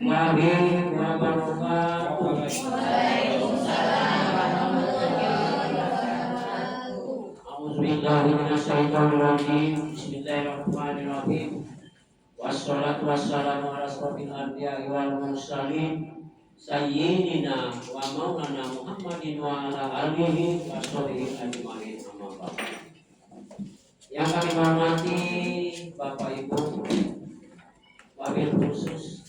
Warahmatullahi wabarakatuh. A'udzubillahi minasyaitonirrajim. Bismillahirrahmanirrahim. Wassalatu wassalamu ala asrofil anbiya'i wal mursalin sayyidina wa maulana Muhammadin wa ala alihi wa sahbihi ajma'in. Amma ba'd. Yang kami hormati Bapak Ibu, wabil khusus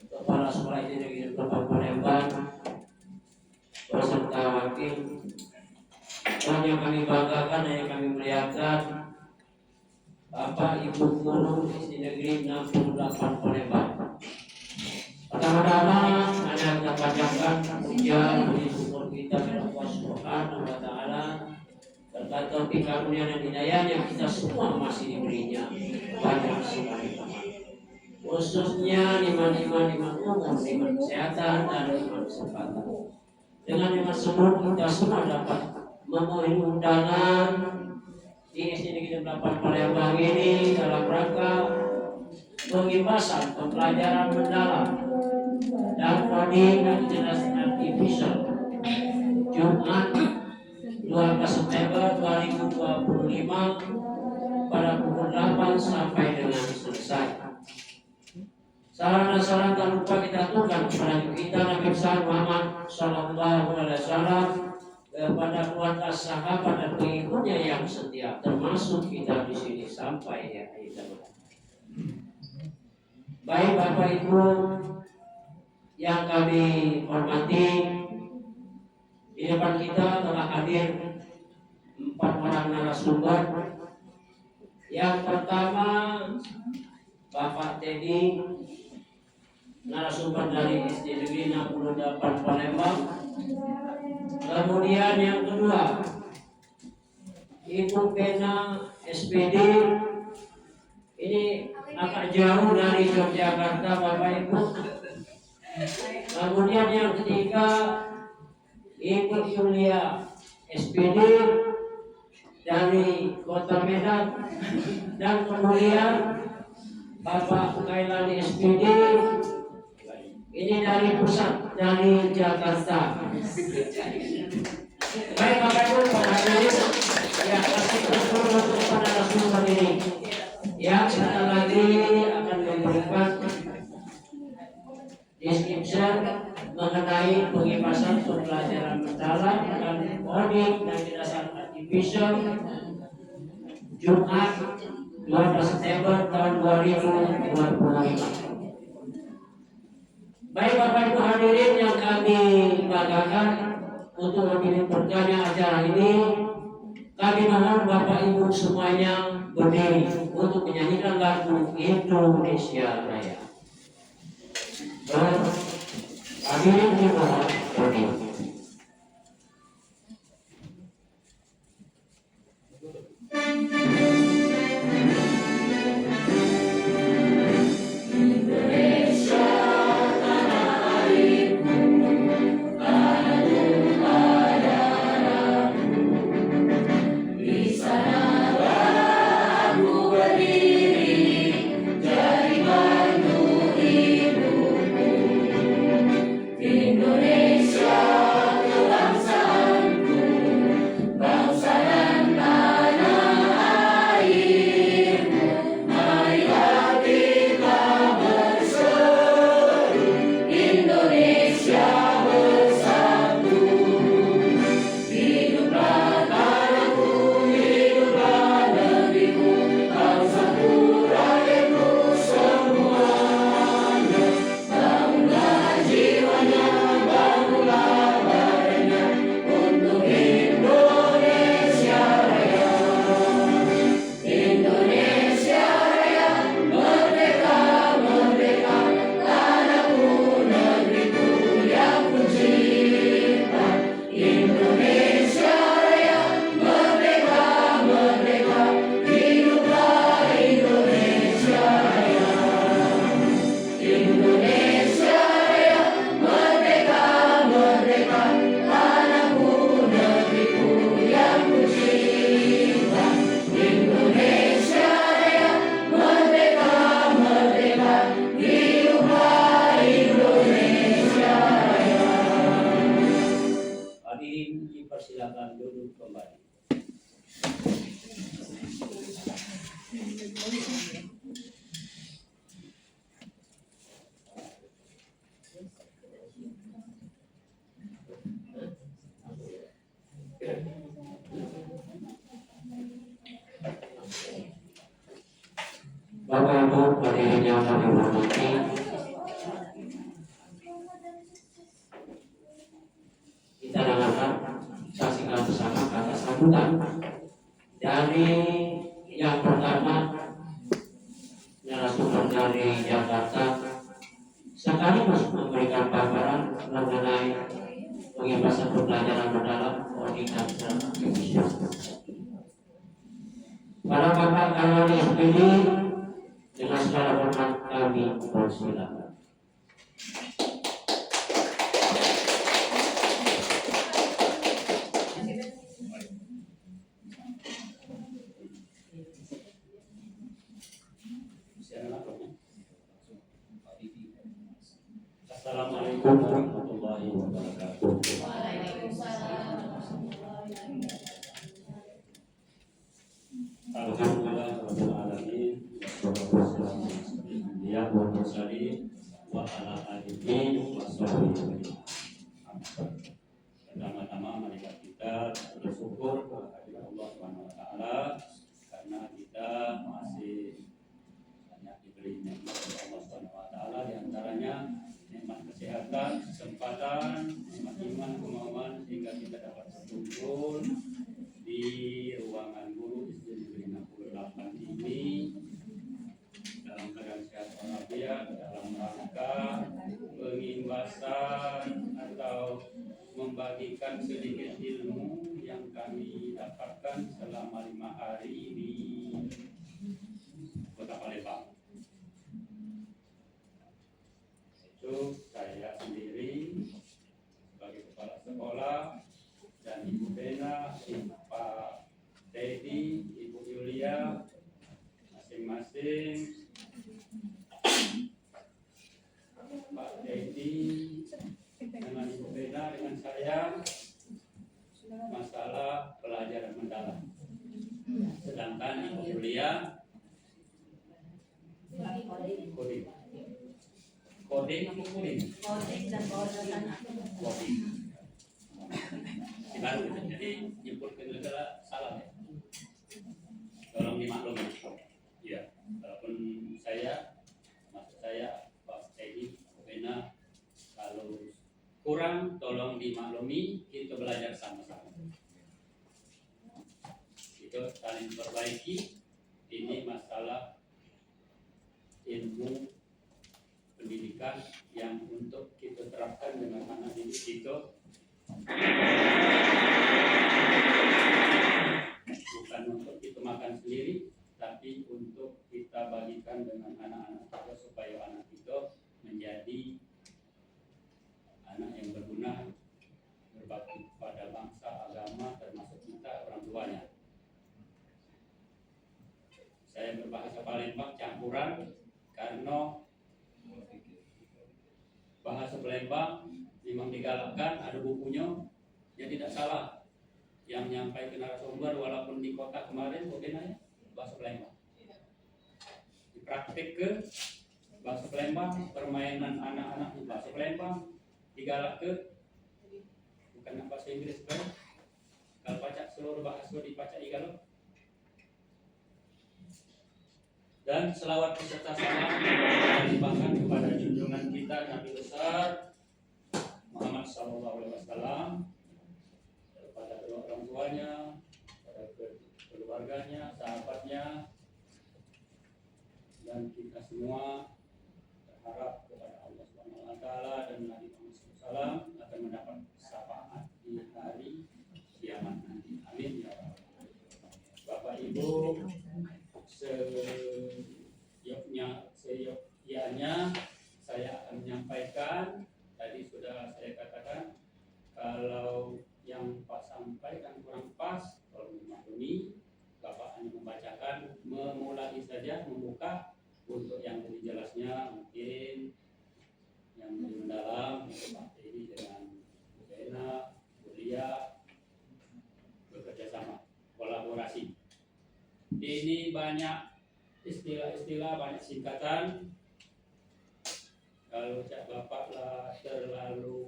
Kepala Sekolah Tinggi Negeri Kota Palembang beserta wakil, dan yang kami banggakan dan yang kami muliakan Bapak Ibu Guru SD Negeri 68 Palembang. Pertama-tama ada kita panjatkan puja puji syukur kita kepada Allah Subhanahu wa taala berkat taufik karunia dan hidayahnya kita semua masih diberinya banyak sekali rahmat. Khususnya iman umum, iman kesehatan dan iman kesempatan. Dengan iman semua kita semua dapat memenuhi undangan di SD Negeri 8 Palembang ini dalam rangka pengibasan pembelajaran mendalam dan coding dan jelas artificial Jumat 12 September 2025 pada pukul 8 sampai dengan selesai. Salam dan salam tak lupa kita aturkan kepada kita Nabi besar Muhammad Sallallahu Alaihi Wasallam, kepada keluarga sahabat dan pengikutnya yang setia, termasuk kita di sini sampai di akhir zaman. Baik Bapak Ibu yang kami hormati, di depan kita telah hadir 4 orang narasumber. Yang pertama Bapak Teddy, narasumber dari SD Negeri 68 Palembang. Kemudian yang kedua Ibu Pena SPD, ini agak jauh dari Yogyakarta Bapak Ibu. Kemudian yang ketiga Ibu Yulia SPD dari Kota Medan, dan kemudian Bapak Kailani SPD ini dari pusat, dari Jakarta. Baik Bapak Ibu, para hadirin, ya kasih kesempatan untuk para narasumber ini. Ya, sebentar lagi akan memberikan description mengenai pengibasan pembelajaran mendalam dan coding dan jelasan artificial Jumat 12 September tahun 2025. Baik Bapak Ibu hadirin yang kami banggakan, untuk menghadiri berkahnya acara ini, kami mohon Bapak Ibu semuanya berdiri untuk menyanyikan lagu Indonesia Raya. Hadirin dimohon berdiri. Indonesia. kami hormati kita dengarkan saksikan bersama kata sambutan dari yang pertama narasumber dari Jakarta sekaligus memberikan paparan mengenai pembebasan pembelajaran mendalam pendidikan dan aktivitas. Para bapak kalian yang pilih dengan segala hormat kami persilakan. Assalamualaikum warahmatullahi wabarakatuh. Alhamdulillah rabbil alamin. Ya wa salli wa ala alihi wa sahbihi. Pertama-tama marilah kita bersyukur kepada Allah Subhanahu wa taala karena kita masih banyak diberi nikmat oleh Allah Subhanahu wa taala, di antaranya nikmat kesehatan, kesempatan, nikmat iman, kemauan sehingga kita dapat berkumpul di ruangan guru SD Negeri 68 ini dalam keadaan sehat walafiat dalam rangka pengimbasan atau membagikan sedikit ilmu yang kami dapatkan selama 5 hari di Kota Palembang. Itu saya sendiri sebagai kepala sekolah dan Ibu Bena, Pak Teddy, Ibu Yulia, masing-masing Pak Teddy dengan Ibu Bena dengan saya masalah pelajaran mendalam, sedangkan Ibu Yulia coding dan coding. Jadi input negara salah ya. Tolong dimaklumi. Ya, walaupun maksud saya Pak Teddy, Bena, kalau kurang tolong dimaklumi, kita belajar sama-sama. Itu saling perbaiki. Ini masalah ilmu pendidikan yang untuk kita terapkan dengan anak didik kita bukan untuk kita makan sendiri, tapi untuk kita bagikan dengan anak-anak kita supaya anak kita menjadi anak yang berguna, berbakti pada bangsa, agama, termasuk kita orang tuanya. Saya berbahasa Palembang campuran karena bahasa Palembang memang digalakkan, ada bukunya, ya tidak salah. Yang menyampaikan narasumber walaupun di kota kemarin bagaimana bahasa Palembang. Dipraktik ke bahasa Palembang, permainan anak-anak di bahasa Palembang, digalak ke bukan bahasa Inggris kan? Kalau baca seluruh bahasa dibaca igalo. Dan selawat beserta salam dilimpahkan kepada junjungan kita Nabi besar Muhammad SAW, kepada kedua orang tuanya, kepada keluarganya, sahabatnya, dan kita semua berharap kepada Allah Subhanahu wa taala dan Nabi Muhammad SAW akan mendapat syafaat di hari kiamat nanti. Amin ya rabbal alamin. Bapak Ibu, seyogyanya saya akan menyampaikan. Tadi sudah saya katakan kalau yang Pak sampaikan kurang pas, kalau dimaklumi, Bapak hanya membacakan, memulai saja, membuka. Untuk yang lebih jelasnya mungkin yang lebih mendalam Pak Teddy dengan Bu Bena, Bu Lia bekerja sama, kolaborasi. Ini banyak istilah-istilah, banyak singkatan. Kalau cak Bapak lah terlalu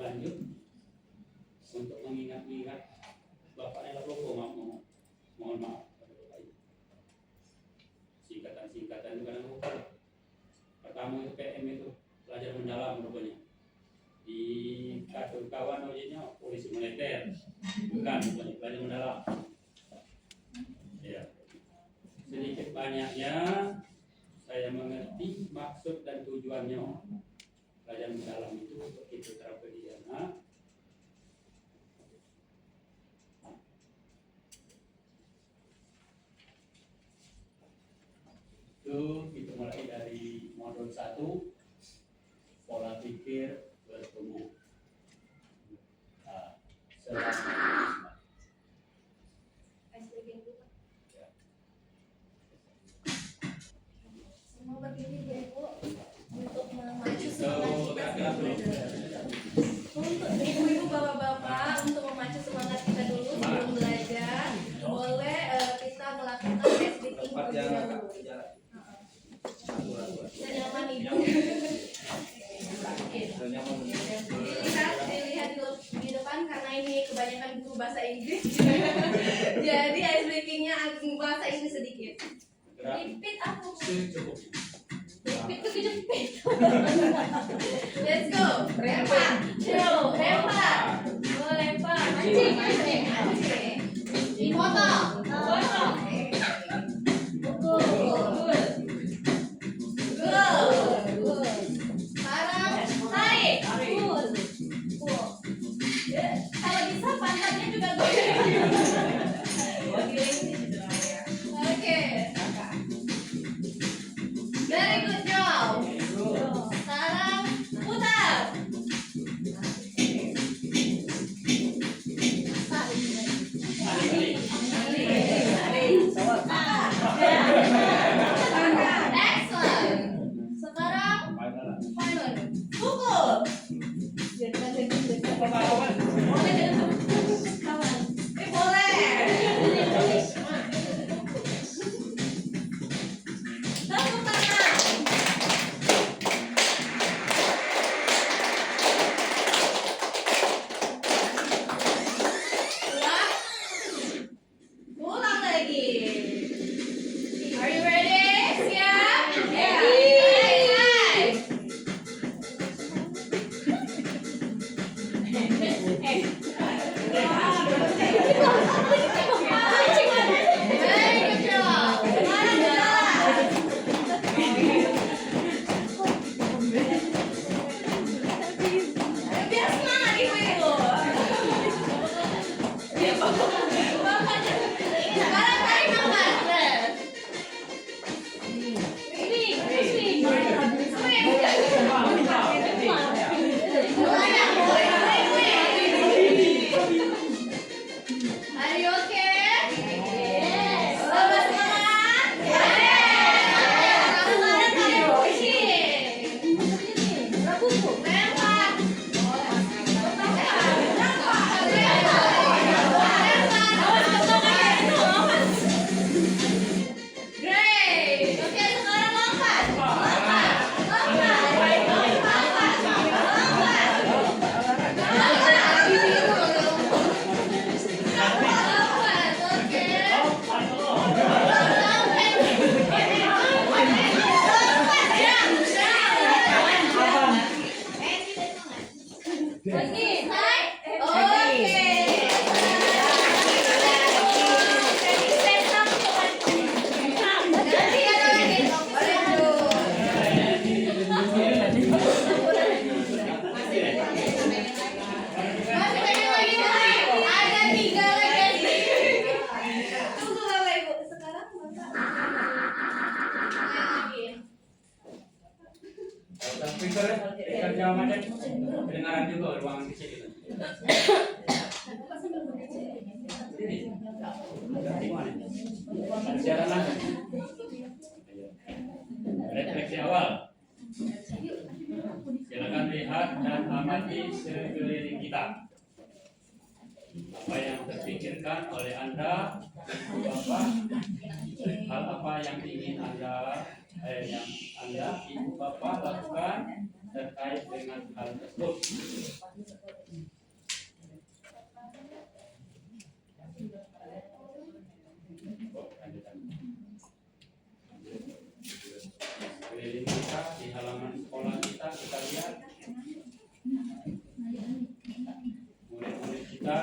lanjut untuk mengingat-ingat Bapaknya lah lupa, mohon maaf. Singkatan bukan belajar mendalam. Ya. Sedikit banyaknya saya mengerti maksud dan tujuannya. Belajar mendalam itu begitu terpedana. Itu kita mulai dari modul 1, pola pikir bertumbuh. Nah, Semua berdiri dulu Bu, untuk memacu semangat kita untuk ibu-ibu bapak-bapak untuk memacu semangat kita dulu sebelum belajar boleh kita melakukan ice breathing terlebih dahulu. Bisa nyaman ibu. Dilihat di depan karena ini kebanyakan guru bahasa Inggris. Jadi ice breathingnya bahasa Inggris sedikit. Repeat aku. Repeat itu kejepit. Let's go. Lempar. Lempar. Lempar. Mancing. Potong. Sekarang tarik. Kalau bisa pantatnya juga goyang. Oke. Very good job. Sekarang putar. Excellent. Sekarang final. Pukul. Boleh. Tepuk tangan. Ulang lagi. Are you ready? Siap? Ready? Very good job. Sekarang berjalan. Biar semangat ibu-ibu. Sekarang tarik nafas. Are you okay? Yes. Selamat semangat. Yes. Sekarang tarik pusing. Lempar. Great. Oke, sekarang lompat. Kedengaran juga ruangan kecil itu. Siaran langsung. Refleksi awal. Silakan lihat dan amati sekeliling kita. Apa yang terpikirkan oleh Anda, Bapak, hal apa yang ingin Ibu Bapak lakukan terkait dengan hal tersebut. Keliling kita di halaman sekolah kita lihat murid-murid kita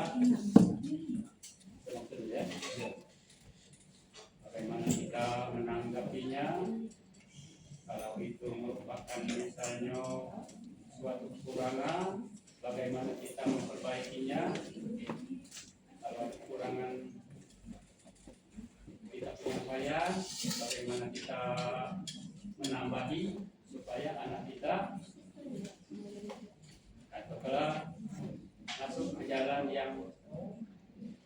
apakah misalnya suatu kekurangan, bagaimana kita memperbaikinya. Kalau kekurangan tidak penyampaian, bagaimana kita menambahi supaya anak kita katakanlah masuk ke jalan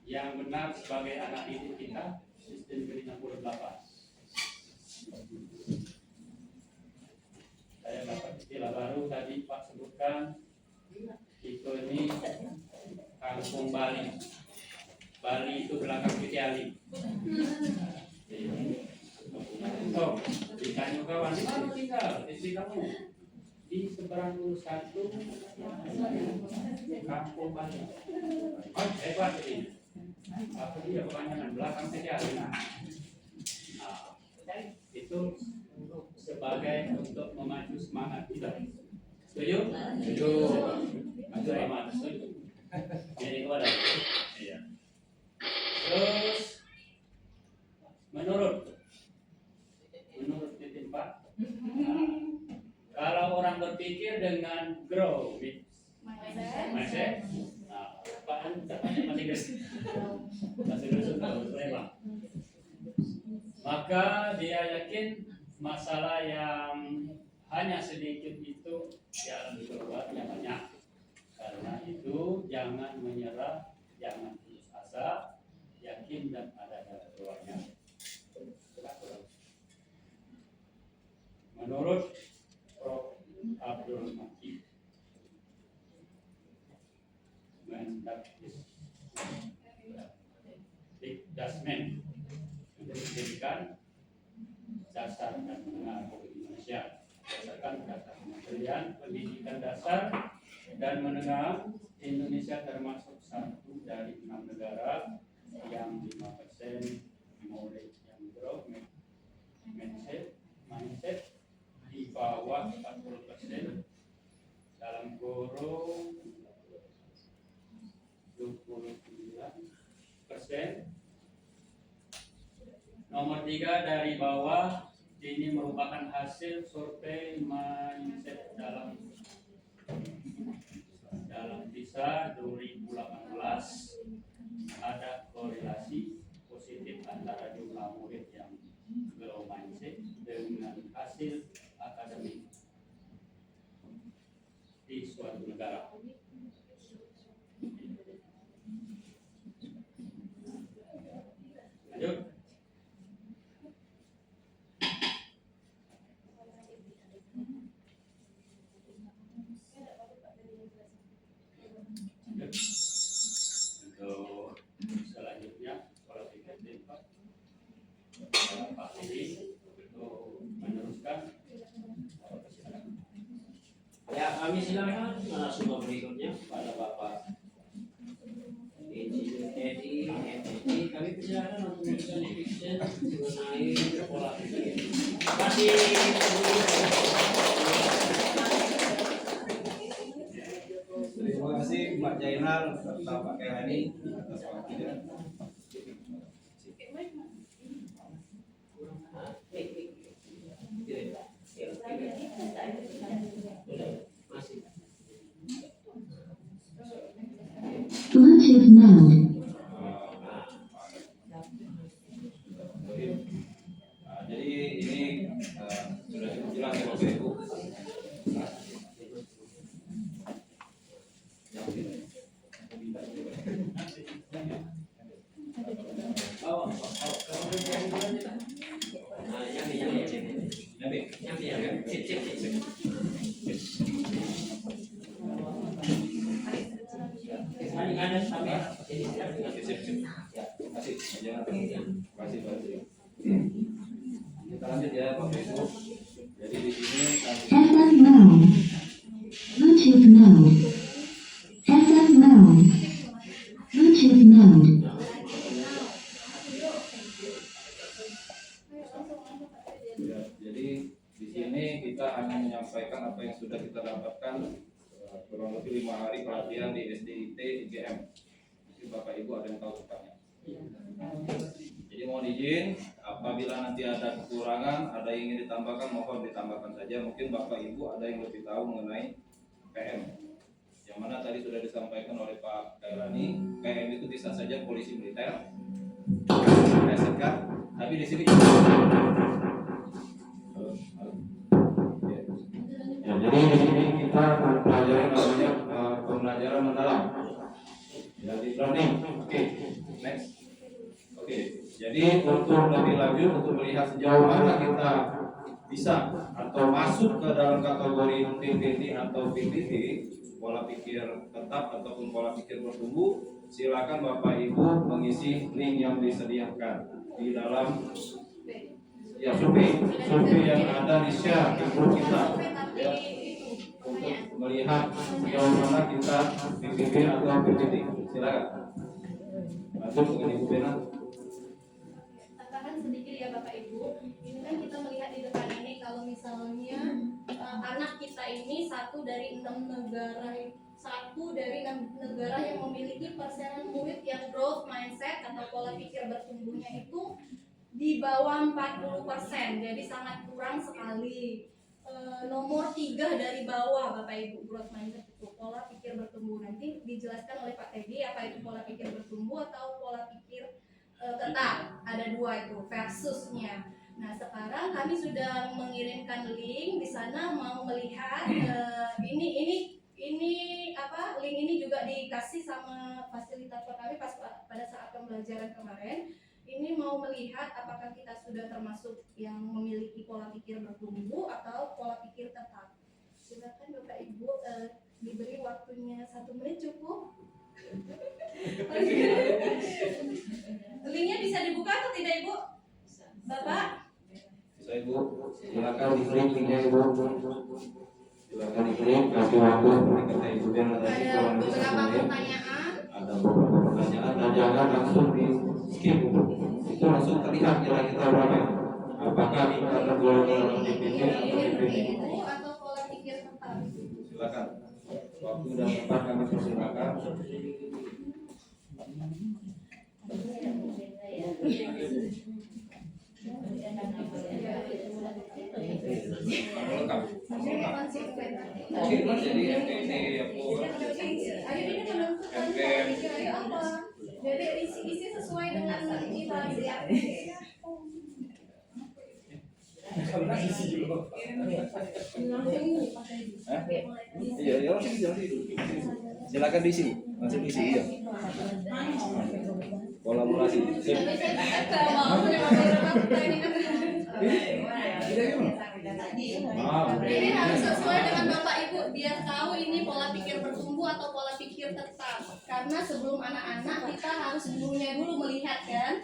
yang benar sebagai anak didik kita. Sistem Negeri 68. Saya dapat istilah baru tadi Pak sebutkan, itu ini kampung Bali. Bali itu belakang Pitiali. So, ditanya kawan, di mana tinggal istri kamu? Di seberang satu kampung Bali. Oh, hebat ini. Apa dia kebanyakan belakang Pitiali. Nah, itu sebagai untuk memacu semangat kita. Setuju? Setuju. Maju amat. Setuju. Jadi kepada. Iya. Terus menurut titik 4, kalau orang berpikir dengan grow mindset, nah, apaan masih Inggris, maka dia yakin masalah yang hanya sedikit itu yang keluarnya banyak. Karena itu jangan menyerah, jangan putus asa, yakin dan ada jalan keluarnya. Menurut Prof. Abdul Makki, Dasmen pendidikan dasar dan menengah Indonesia berdasarkan data Kementerian Pendidikan Dasar dan Menengah Indonesia termasuk satu dari 6 negara yang 5% mulai yang growth mindset di bawah 40%, dalam kurung 29%. Nomor 3 dari bawah ini merupakan hasil survei mindset dalam PISA 2018. Ada korelasi positif antara jumlah murid yang grow mindset dengan hasil akademik di suatu negara. Lanjut. Untuk selanjutnya, kalau dikaitkan Pak Edi untuk meneruskan. Ya, kami silakan narasumber berikutnya pada Bapak Insinyur Edi. Kami persilakan untuk memberikan fiction mengenai pola pikir. Terima kasih. Terima kasih Pak Jainal serta Pak Kerani atas waktunya. Bluetooth mode. Jadi ini sudah cukup jelas ya Bapak Ibu. Kita lanjut ya Bapak Ibu. Jadi di sini FM mode. Bluetooth mode. FM mode. Bluetooth mode. ya, jadi di sini kita hanya menyampaikan apa yang sudah kita dapatkan kurang lebih 5 hari pelatihan di SDIT IGM. Mungkin Bapak Ibu ada yang tahu tepatnya. Jadi mohon izin, apabila nanti ada kekurangan, ada yang ingin ditambahkan, mohon ditambahkan saja. Mungkin Bapak Ibu ada yang lebih tahu mengenai PM. Yang mana tadi sudah disampaikan oleh Pak Kairani, PM itu bisa saja polisi militer, SK, tapi di sini Ya, jadi di sini kita mempelajari namanya pembelajaran mendalam. Ya, di learning. Oke. next. Oke, Jadi untuk lebih lanjut untuk melihat sejauh mana kita bisa atau masuk ke dalam kategori PPT atau PPT, pola pikir tetap ataupun pola pikir bertumbuh, silakan Bapak Ibu mengisi link yang disediakan di dalam ya survei yang ada di share di grup kita ya, untuk melihat sejauh mana kita PPT atau PPT. Silakan. Lanjut dengan Ibu Bena. Tambahan sedikit ya Bapak Ibu, ini kan kita melihat di depan ini kalau misalnya anak kita ini satu dari enam negara yang memiliki persenan murid yang growth mindset atau pola pikir bertumbuhnya itu di bawah 40%, jadi sangat kurang sekali. Nomor 3 dari bawah Bapak Ibu growth mindset itu pola pikir bertumbuh. Nanti dijelaskan oleh Pak Teddy apa itu pola pikir bertumbuh atau pola pikir tetap. Ada dua itu versusnya. Nah sekarang kami sudah mengirimkan link di sana, mau melihat ini apa, link ini juga dikasih sama fasilitator kami pada saat pembelajaran kemarin. Ini mau melihat apakah kita sudah termasuk yang memiliki pola pikir bertumbuh atau pola pikir tetap. Silakan Bapak Ibu, diberi waktunya 1 menit cukup. Linknya bisa dibuka atau tidak Ibu? Bapak? Bisa Ibu, silakan diklik linknya Ibu. Silakan diklik, kasih waktu seperti kata Ibu Bena tadi Ada kurang lebih 1 beberapa menit. pertanyaan. Ada beberapa pertanyaan dan jangan langsung di skip itu langsung terlihat nilai kita berapa. Apakah di kategori PPT atau PPT? Itu atau pola pikir tetap? Silakan. Waktu dan tempat kami persilakan. Oke, jadi ini ya Bu. Ayo ini menentukan pola pikir ayo apa? Jadi isi sesuai dengan kita. Iya, ya langsung dulu. Silakan diisi, langsung diisi ya. Kolaborasi. Sip. Ini harus sesuai dengan Bapak Ibu biar tahu ini pola pikir bertumbuh atau pola pikir tetap. Karena sebelum anak-anak kita harus gurunya dulu melihat kan.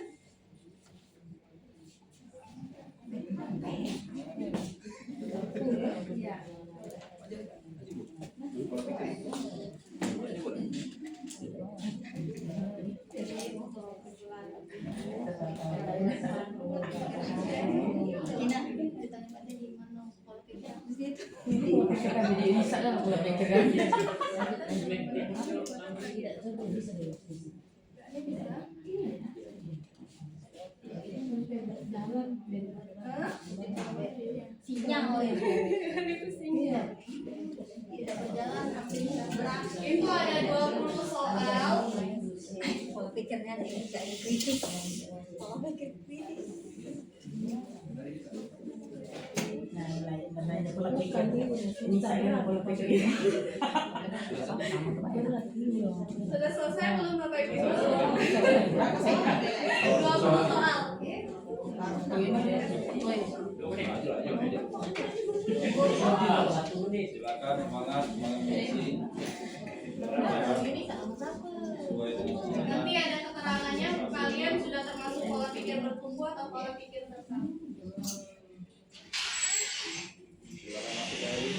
Sinyal ya. Tidak berjalan itu ada 20 soal. Pola pikirnya tidak kritis. Pola pikir kritis. Sudah selesai belum Bapak Ibu? 20 soal. Silakan semangat mengisi. Nanti ada keterangannya kalian sudah termasuk pola pikir bertumbuh atau pola pikir tetap. Silakan masuk dari.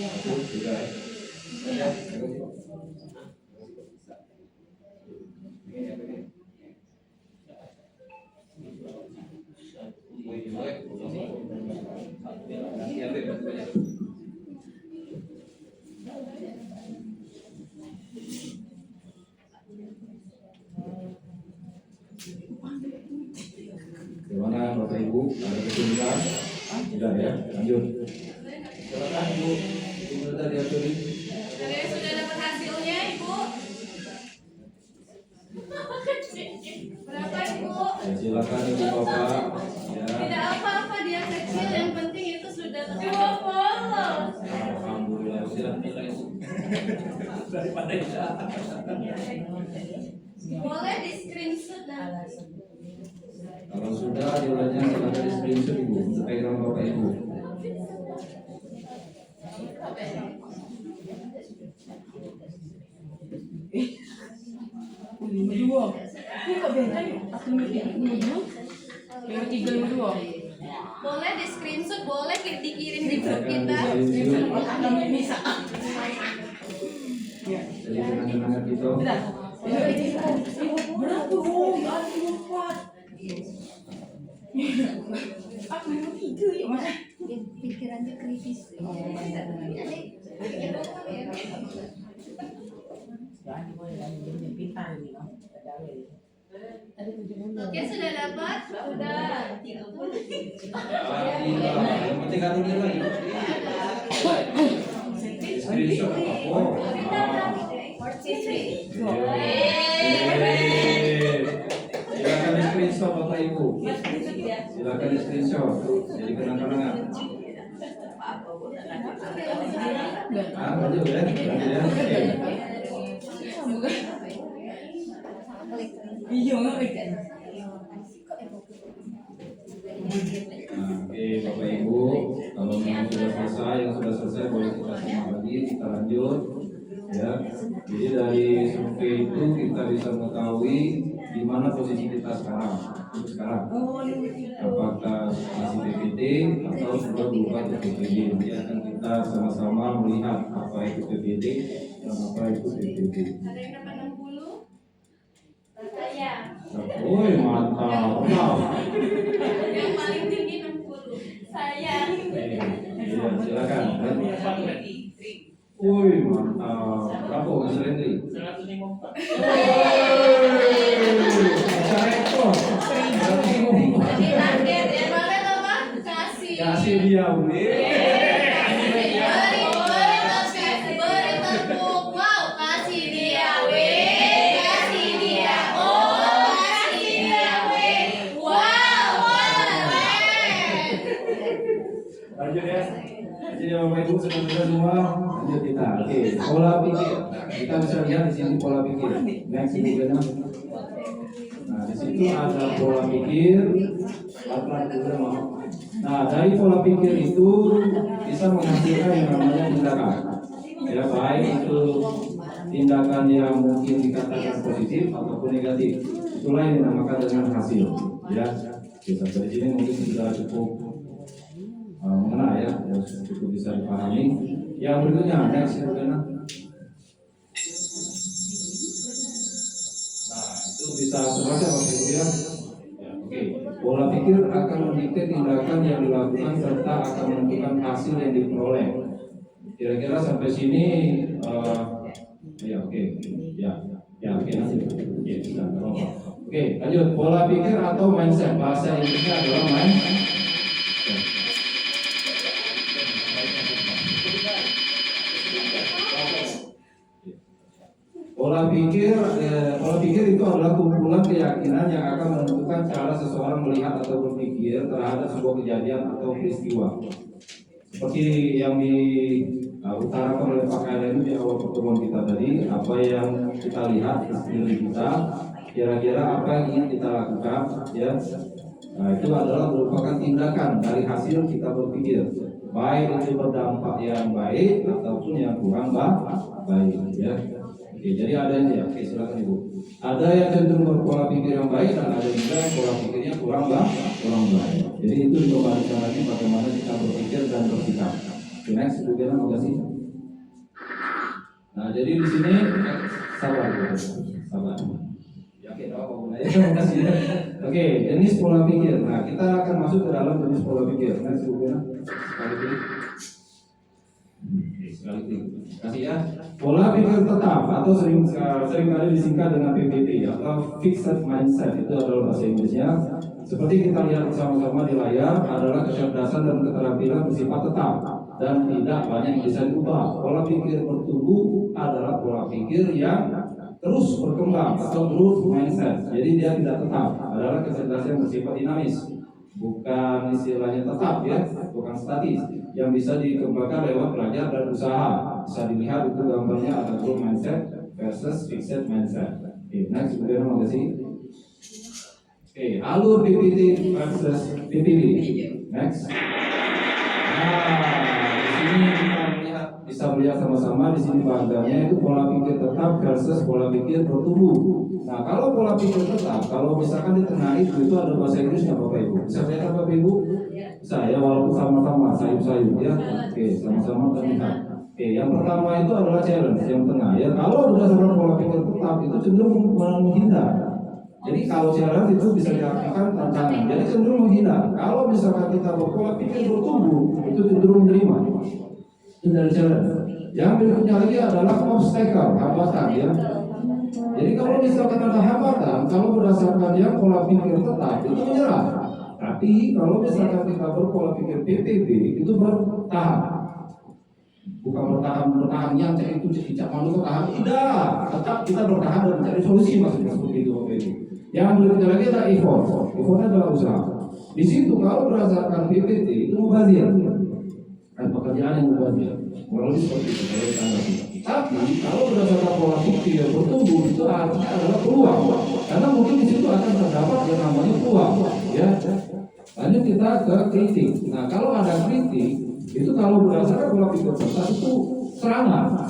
Satu, tiga ya. Gimana Bapak Ibu, ada kesulitan? Tidak ya, lanjut. Silakan Ibu, Ibu tadi aturin. Ada yang sudah dapat hasilnya, Ibu? Berapa, Ibu? Ya, silakan Ibu Bapak. Ya. Tidak apa-apa, dia kecil, yang penting itu sudah tercapai. Alhamdulillah sudah nilai daripada itu. Boleh di screenshot dan Kalau sudah nilainya silakan di screenshot Ibu untuk pegang Bapak Ibu. Dua. Ini kok beda ya? Aku dua. Yang tiga dua. boleh di screenshot, boleh dikirim di grup kita. Kami bisa. Jadi kenangan kita. Berapa? Oh, ada empat. Aku yang tiga ya mas. Pikirannya kritis. Oke, sudah dapat? Sudah. Alhamdulillah. Yang penting kan nilai. Di screenshot apa? Silakan di screenshot Bapak Ibu. Silakan di screenshot. Jadi kenang-kenangan. Lanjut ya. Iya nggak kan? Oke Bapak Ibu, kalau memang sudah selesai, yang sudah selesai boleh kita simak lagi, kita lanjut. Ya, jadi dari survei itu kita bisa mengetahui di mana posisi kita sekarang. Apakah masih PPT atau sudah berubah ke PPD? Nanti akan kita sama-sama melihat apa itu PPD dan apa itu PPD. Ada yang dapat 60? Saya. Woi mantap, Yang paling tinggi 60. Saya. Ya, silakan. Woi mantap, berapa Mas Rendri? 154. Bisa rekor. Jadi target ya. Boleh Bapak? Kasih. Kasih dia, Beri tepuk. Wow, kasih dia W. Kasih dia O. Kasih dia W. Wow, keren. Lanjut ya. Jadi Bapak Ibu sudah semua. Lanjut kita. Oke, pola pikir. Kita bisa lihat di sini pola pikir. Next Ibu Gena. Nah, di situ ada pola pikir. Nah, dari pola pikir itu bisa menghasilkan yang namanya tindakan. Ya, baik itu tindakan yang mungkin dikatakan positif ataupun negatif. Itulah yang dinamakan dengan hasil. Ya, kita dari sini mungkin sudah cukup mengenal ya, cukup bisa dipahami. Yang berikutnya, next ya, nah itu bisa terbaca Bapak Ibu ya. Oke, pola pikir akan mendikte tindakan yang dilakukan serta akan menentukan hasil yang diperoleh. Kira-kira sampai sini, ya oke, ya oke nanti, ya bisa. Oke, lanjut. Pola pikir atau mindset, bahasa Inggrisnya adalah mindset. Pola pikir itu adalah kumpulan keyakinan yang akan menentukan cara seseorang melihat atau berpikir terhadap sebuah kejadian atau peristiwa. Seperti yang diutarakan oleh Pak Kailen di awal pertemuan kita tadi, apa yang kita lihat di sekeliling kita, kira-kira apa yang ingin kita lakukan, ya. Nah, itu adalah merupakan tindakan dari hasil kita berpikir, baik itu berdampak yang baik ataupun yang kurang baik, ya. Oke, jadi ada ini ya. Oke, silakan Ibu. Ada yang cenderung berpola pikir yang baik dan ada juga yang pola pikirnya kurang baik. Jadi itu dikembalikan lagi bagaimana kita berpikir dan bersikap. Next, Ibu Bella, makasih. Nah, jadi di sini sabar, sabar. Yakin apa makasih ya. Oke, jenis pola pikir. Nah, kita akan masuk ke dalam jenis pola pikir. Next, Ibu Bella, sekali klik. Sekali klik. Kasih ya. Pola pikir tetap atau seringkali disingkat dengan PPT atau fixed mindset, itu adalah bahasa Inggrisnya. Seperti kita lihat bersama-sama di layar, adalah kecerdasan dan keterampilan bersifat tetap dan tidak banyak bisa diubah. Pola pikir bertumbuh adalah pola pikir yang terus berkembang atau growth mindset. Jadi dia tidak tetap, adalah kecerdasan yang bersifat dinamis, bukan istilahnya tetap ya, bukan statis, yang bisa dikembangkan lewat belajar dan usaha. Bisa dilihat itu gambarnya ada growth mindset versus fixed mindset. Oke, next, terima kasih. Oke, alur PPT versus PPT. Next. Nah, di sini kita bisa melihat sama-sama di sini bahannya itu pola pikir tetap versus pola pikir bertumbuh. Nah, kalau pola pikir tetap, kalau misalkan di tengah itu ada bahasa Inggrisnya Bapak Ibu. Bisa lihat Bapak Ibu? Saya walaupun sama-sama sayup-sayup ya. Oke, sama-sama terlihat. Oke, yang pertama itu adalah challenge yang tengah ya. Kalau berdasarkan pola pikir tetap itu cenderung menghindar. Jadi kalau challenge itu bisa diartikan tantangan. Jadi cenderung menghindar. Kalau misalkan kita berpola pikir bertumbuh, itu cenderung menerima. Itu dari challenge. Yang berikutnya lagi adalah obstacle, hambatan ya. Jadi kalau misalkan ada hambatan, kalau berdasarkan yang pola pikir tetap itu menyerah. Tapi kalau misalkan kita berpola pikir PPB itu bertahan. Bukan bertahan yang itu cicak malu bertahan, tidak. Tetap kita bertahan dan mencari solusi maksudnya seperti itu Bapak Ibu. Yang berikutnya lagi adalah effort. Effortnya adalah usaha. Di situ kalau berdasarkan PPT itu mubazir. Dan pekerjaan yang mubazir. Kurang lebih seperti itu kalau kita anggap. Tapi kalau berdasarkan pola pikir bertumbuh itu artinya adalah peluang. Karena mungkin di situ akan terdapat yang namanya peluang. Ya. Lanjut kita ke kritik. Nah, kalau ada kritik itu kalau berdasarkan pola pikir tetap itu serangan.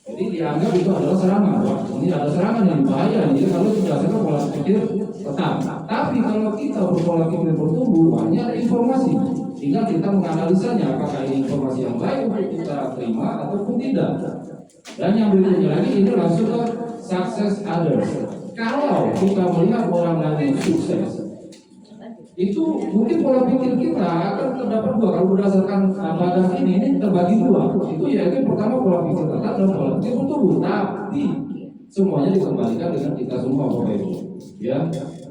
Jadi dianggap itu adalah serangan. Wah, ini ada serangan yang bahaya. Jadi kalau berdasarkan pola pikir tetap. Tapi kalau kita berpola pikir bertumbuh, ini ada informasi. Tinggal kita menganalisanya apakah ini informasi yang baik untuk kita terima ataupun tidak. Dan yang berikutnya lagi ini langsung ke success others. Kalau kita melihat orang lain sukses, itu mungkin pola pikir kita akan terdapat dua. Kalau berdasarkan badan ini terbagi dua. Itu yaitu pertama pola pikir tetap dan pola pikir bertumbuh. Tapi semuanya dikembalikan dengan kita semua Bapak Ibu. Ya,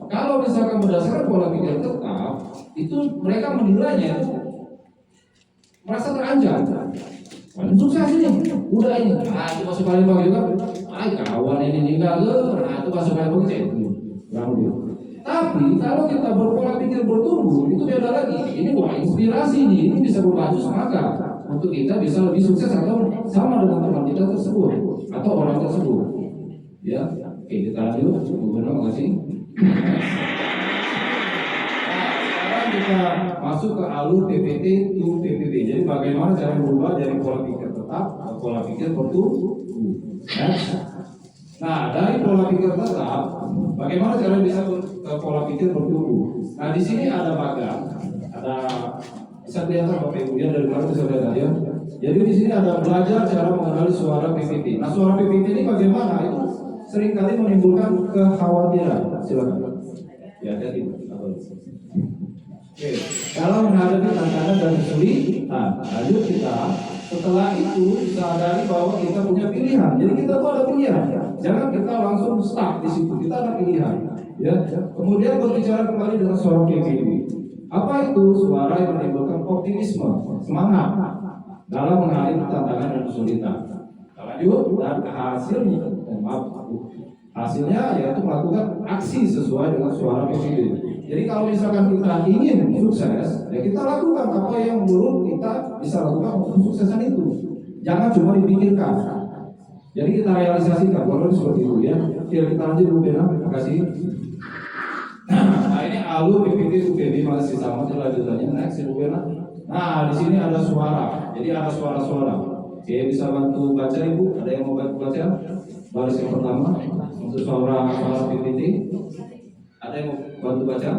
kalau misalkan berdasarkan pola pikir tetap, itu mereka menilainya itu merasa terancam. Sukses ini, udah ini, itu masuk Palembang juga. Kawan ini enggak itu masuk Palembang itu. Tapi kalau kita berpola pikir bertumbuh itu beda lagi. Ini wah inspirasi nih, ini bisa berbantu semangat untuk kita bisa lebih sukses atau sama dengan teman kita tersebut atau orang tersebut. Ya, oke kita lanjut. Terima kasih. Nah, sekarang kita masuk ke alur PPT to PPT. Jadi bagaimana cara berubah dari pola pikir tetap ke pola pikir bertumbuh. Nah, dari pola pikir tetap, bagaimana cara bisa ke pola pikir bertumbuh? Nah, di sini ada bagan, ada bisa kelihatan Bapak Ibu ya dari belakang bisa lihat ya. Jadi di sini ada belajar cara mengenali suara PPT. Nah, suara PPT ini bagaimana? Itu seringkali menimbulkan kekhawatiran. Silakan. Ya, jadi oke, kalau menghadapi tantangan dan kesulitan, lanjut kita setelah itu sadari bahwa kita punya pilihan. Jadi kita tuh ada pilihan. Jangan kita langsung stuck di situ. Kita ada pilihan. Ya. Kemudian berbicara kembali dengan suara PPT. Apa itu? Suara yang menimbulkan optimisme, semangat dalam menghadapi tantangan dan kesulitan. Lanjut dan hasilnya, hasilnya yaitu melakukan aksi sesuai dengan suara PPT. Jadi kalau misalkan kita ingin sukses, ya kita lakukan apa yang menurut kita bisa lakukan untuk kesuksesan itu. Jangan cuma dipikirkan. Jadi kita realisasikan. Kalau seperti itu ya. Oke, kita lanjut dulu Bena. Terima kasih. Nah ini alur PPT UPB masih sama lanjutannya. Next Ibu Bena. Nah di sini ada suara. Jadi ada suara-suara. Oke, bisa bantu baca Ibu. Ada yang mau bantu baca? Baris yang pertama untuk suara PPT. Ada yang mau bantu baca?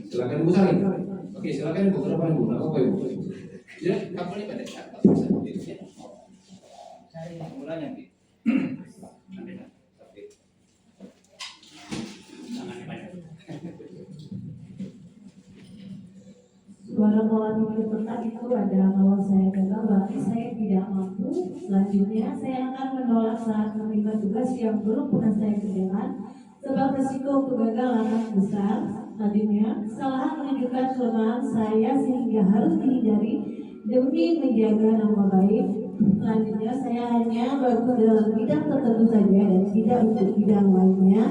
Silakan Ibu Sari. Oke, silakan Ibu ke depan Ibu. Nah, oke Ibu. Ya, kamu ini pada siapa? Mulanya Ki. Suara pola pikir tetap itu adalah kalau saya gagal berarti saya tidak mampu. Selanjutnya saya akan menolak saat menerima tugas yang belum pernah saya kerjakan sebab risiko kegagalan akan besar. Selanjutnya kesalahan menunjukkan kelemahan saya sehingga harus dihindari demi menjaga nama baik. Selanjutnya saya hanya bagus dalam bidang tertentu saja dan tidak untuk bidang lainnya.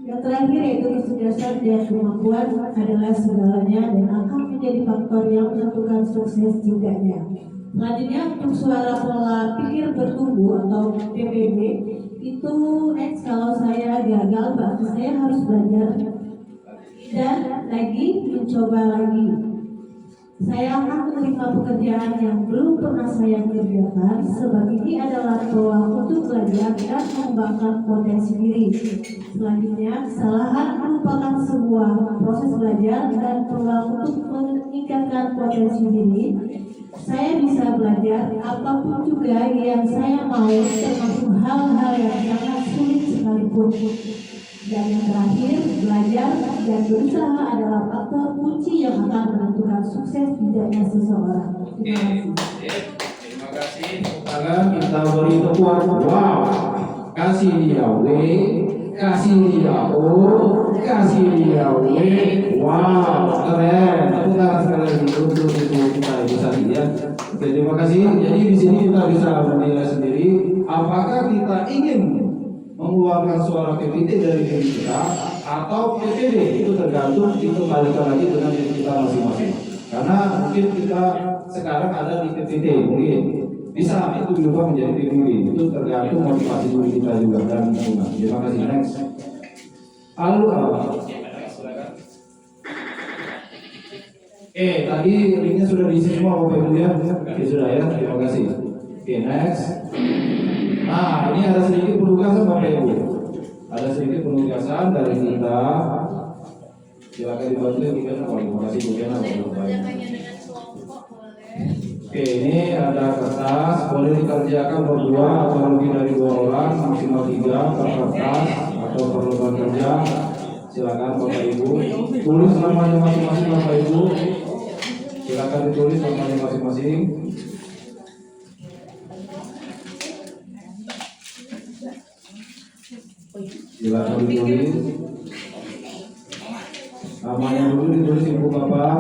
Yang terakhir yaitu kecerdasan dan kemampuan adalah segalanya dan akan menjadi faktor yang menentukan sukses tidaknya. Selanjutnya untuk suara pola pikir bertumbuh atau PPB itu next kalau saya gagal berarti saya harus belajar dan lagi mencoba lagi. Saya akan menerima pekerjaan yang belum pernah saya kerjakan sebab ini adalah peluang untuk belajar dan mengembangkan potensi diri. Selanjutnya, kesalahan merupakan sebuah proses belajar dan peluang untuk meningkatkan potensi diri. Saya bisa belajar apapun juga yang saya mau, termasuk hal-hal yang sangat sulit sekalipun. Dan yang terakhir, belajar dan berusaha adalah faktor kunci yang akan menentukan sukses tidaknya seseorang. Terima kasih. Terima kasih. Tangan kita beri tepuk. Wow. Kasih dia W, kasih dia O, kasih dia W. Wow, keren. Tepuk tangan sekali lagi untuk kita bisa lihat. Oke, terima kasih. Jadi di sini kita bisa menilai sendiri apakah kita ingin mengeluarkan suara PPT dari diri kita atau PPD, itu tergantung, itu balikan lagi dengan diri kita masing-masing. Karena mungkin kita sekarang ada di PPT, mungkin bisa itu berubah menjadi PPD, itu tergantung motivasi diri kita juga dan lingkungan. Terima kasih. Next. Lalu tadi linknya sudah diisi semua Bapak Ibu ya? Oke, sudah ya, terima kasih. Oke, next. Nah, ini ada sedikit penugasan Bapak Ibu. Ada sedikit penugasan dari kita. Silakan dibantu ya Bu Kena. Terima kasih Bu Kena. Mengerjakannya dengan kelompok boleh. Oke, ini ada kertas. Boleh dikerjakan berdua atau lebih dari 2 orang, maksimal 3 per kertas atau per lembar kerja. Silakan Bapak Ibu. Tulis namanya masing-masing Bapak Ibu. Silakan ditulis namanya masing-masing. Silakan ditulis namanya dulu, ditulis ibu bapak.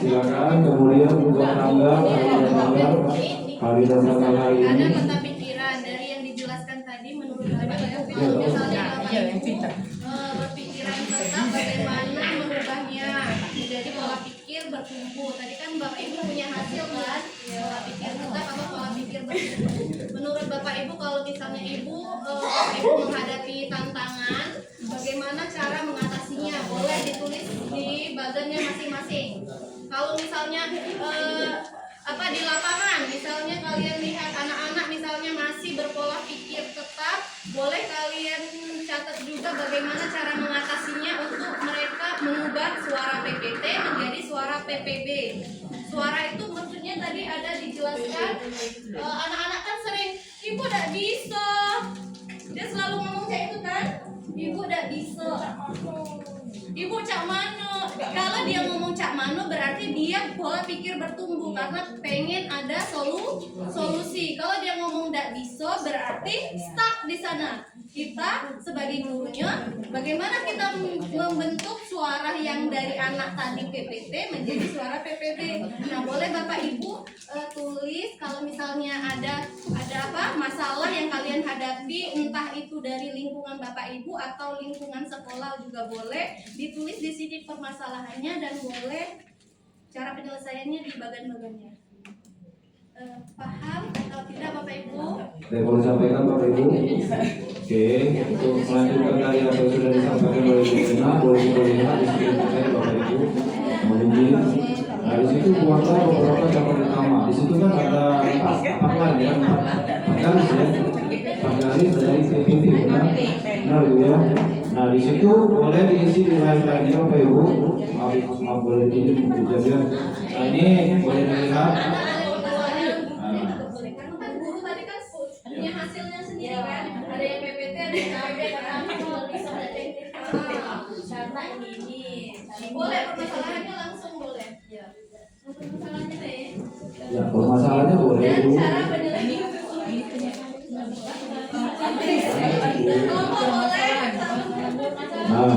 Silakan, kemudian buka tanggal, hari dan tanggal hari Ada ini. kata pikiran dari yang dijelaskan tadi menurut Bapak Ibu, kalau misalnya Bapak Ibu berpikiran tentang bagaimana merubahnya menjadi pola pikir bertumbuh. Tadi kan Bapak Ibu punya hasil kan, pola pikir tetap apa pola pikir bertumbuh. Menurut Bapak Ibu kalau misalnya Bapak Ibu menghadapi tantangan, bagaimana cara mengatasinya? Boleh ditulis di bagiannya masing-masing. Kalau misalnya di lapangan, misalnya kalian lihat anak-anak misalnya masih berpola pikir tetap, boleh kalian catat juga bagaimana cara mengatasinya untuk mereka mengubah suara PPT menjadi suara PPB. Suara itu maksudnya tadi ada dijelaskan, anak-anak kan sering, ibu tidak bisa. Dia selalu ngomong kayak itu kan, ibu tidak bisa. Ibu cak mano. Kalau dia ngomong cak mano berarti dia pola pikir bertumbuh karena pengen ada solusi. Kalau dia ngomong tidak bisa berarti stuck di sana. Kita sebagai gurunya, bagaimana kita membentuk suara yang dari anak tadi PPT menjadi suara PPB. Nah, boleh Bapak Ibu tulis kalau misalnya ada masalah yang kalian hadapi, entah itu dari lingkungan Bapak Ibu atau lingkungan sekolah juga boleh ditulis di sini permasalahannya dan boleh cara penyelesaiannya di bagian-bagiannya. Paham atau tidak Bapak Ibu? Saya boleh sampaikan Bapak Ibu. Oke, untuk melanjutkan dari apa yang sudah disampaikan oleh Bu Kena, boleh kita lihat di screen saya Bapak Ibu. Kemudian, nah di situ buatlah beberapa cabang utama. Di situ kan ada 4 line ya, 4 garis ya. 4 garis dari PPT, benar gitu ya. Nah di situ boleh diisi di lain-lainnya Bapak Ibu. Maaf boleh dijadikan. Nah ini boleh dilihat. Kan guru tadi kan punya hasilnya sendiri kan. Ada yang PPT, ada yang KP, kami kalau bisa ada teknik karena ini. Boleh permasalahannya langsung boleh. Permasalahannya deh. Ya permasalahannya boleh. Dan cara penilaian kelompok boleh. Nah,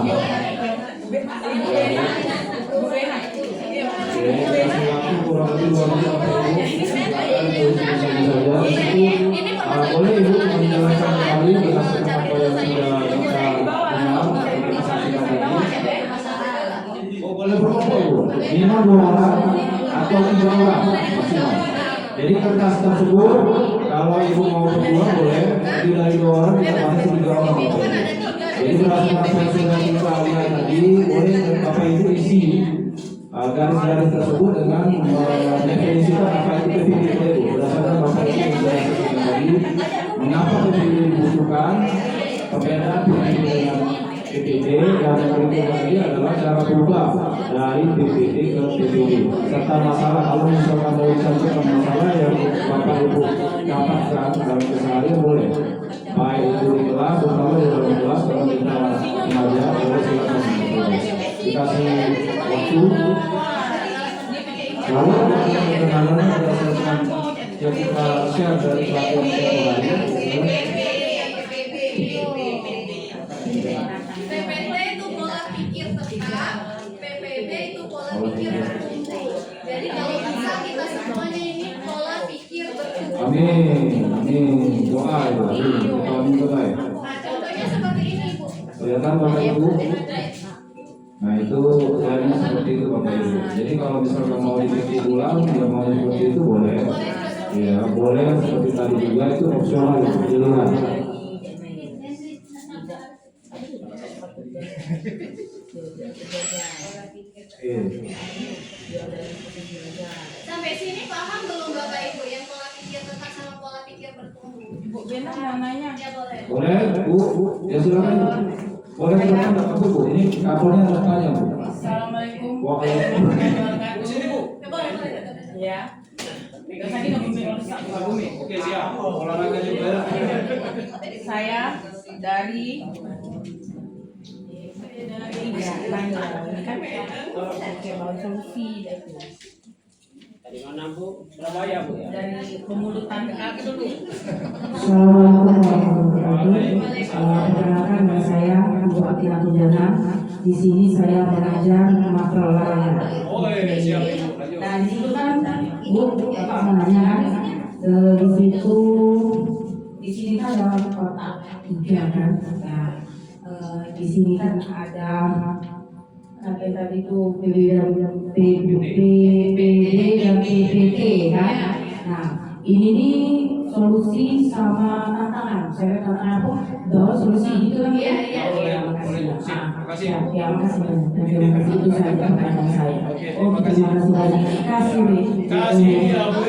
kurang lebih 2 menit Bapak Ibu. Silakan saja. Boleh Ibu menjelaskan kembali berdasarkan apa yang sudah kita dengar dari saksikan tadi. Oh boleh berkelompok Ibu. Minimal 2 orang atau 3 orang maksimal. Jadi kertas tersebut kalau Ibu mau berdua boleh, lebih dari 2 orang kita masih 3 orang Bapak Ibu. Jadi berdasarkan apa yang sudah kita lihat tadi, boleh Bapak Ibu isi garis-garis tersebut dengan mendefinisikan apa itu PPT itu. Berdasarkan Bapak Ibu yang sudah saksikan tadi, mengapa PPT dibutuhkan, perbedaan PPT dengan PPT, dan yang berikut lagi adalah cara berubah dari PPT ke PPT, serta masalah kalau misalkan mau disampaikan masalah yang Bapak Ibu dapatkan dalam keseharian boleh, baik itu di kelas, terutama di dalam kelas kalau kita belajar boleh silakan dikasih waktu. Lalu kenalan berdasarkan yang kita share dari pelatihan setiap hari. PPT itu pola pikir tetap, PPB itu pola pikir bertumbuh. Jadi kalau bisa kita semuanya ini pola pikir bertumbuh. Amin. Doa ya, amin doa ya. Nah contohnya seperti ini Bu. Kelihatan Bapak Ibu. Nah itu caranya seperti itu Bapak Ibu. Jadi kalau misalkan mau dibikin ulang, ya mau seperti itu boleh. Ya boleh seperti tadi juga itu opsional ya, pilihan. Sampai sini paham belum Bapak Ibu yang pola pikir tetap sama pola pikir bertumbuh? Bu Bena mau nanya. Ya boleh. Boleh Bu, ya silakan. Boleh silakan Bapak Bu. Ini kabarnya ada tanya Bu. Assalamualaikum Waalaikumsalam. warahmatullahi Sini Bu. Ya boleh boleh. Ya. Tadi nggak bumi rusak. Oke siap. Olahraga juga. Saya dari solusi Dari mana Bu? Surabaya Bu ya? dari pemulutan kaki dulu. Assalamualaikum warahmatullahi wabarakatuh. Perkenalkan nama saya Ibu Atina Tujana. Di sini saya mengajar makro olahraga. Oh siap Ibu. Lanjut. Nah di situ kan Bu Bapak menanya kan di sini kan ada kotak 3 kan. Nah di sini kan ada sampai tadi itu PPD dan PPT kan. Nah ini nih solusi sama tantangan. Saya tantangan apa? Bahwa solusi itu kan ya. Boleh Bu. Terima kasih. Ya, makasih banyak. Terima kasih itu saja pertanyaan saya. Oh, terima kasih banyak. Kasih Bu. Kasih ya Bu.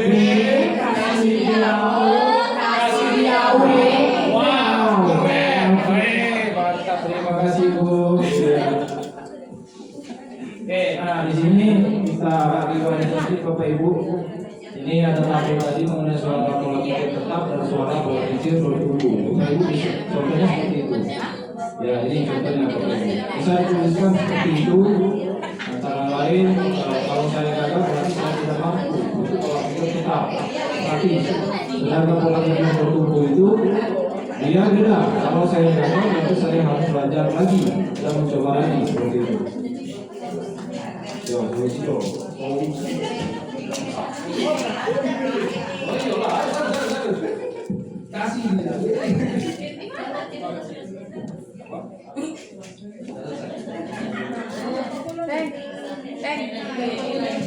Kasih ya Bu. Kasih ya Bu. Wow, keren. Mantap, terima kasih Bu. Oke, nah di sini kita bagi koordinasi Bapak Ibu. Ini ada tabel tadi mengenai suara pola pikir tetap dan suara pola pikir bertumbuh. Bapak Ibu contohnya seperti itu. Ya ini contohnya Bapak Ibu. Bisa dituliskan seperti itu. Antara lain kalau saya gagal berarti saya tidak mampu. Itu pola pikir tetap. Tapi sedangkan pola pikir bertumbuh itu dia beda. Kalau saya gagal berarti saya harus belajar lagi dan mencoba lagi seperti itu. Yo, solusi yo. Kasih.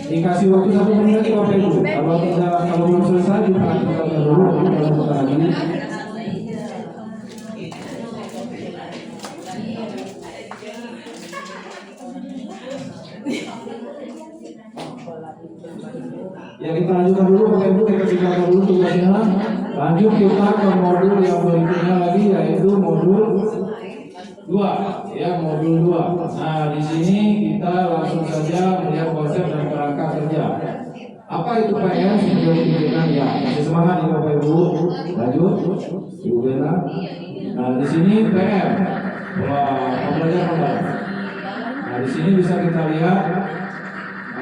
Dikasih waktu 1 menit lagi Bapak Ibu. Kalau belum selesai diperhatikan dulu kalau bukan lagi. Ya kita lanjutkan dulu Bapak Ibu, kita tinggalkan dulu tugasnya. Lanjut kita ke modul yang berikutnya lagi, yaitu modul 2, ya, modul 2. Nah, di sini kita langsung saja melihat konsep dan kerangka kerja. Apa itu PM? Sudah dipikirkan ya. Masih semangat ya Bapak Ibu. Lanjut, Ibu Bella. Nah, di sini PM, pembelajaran kembali. Nah, di sini bisa kita lihat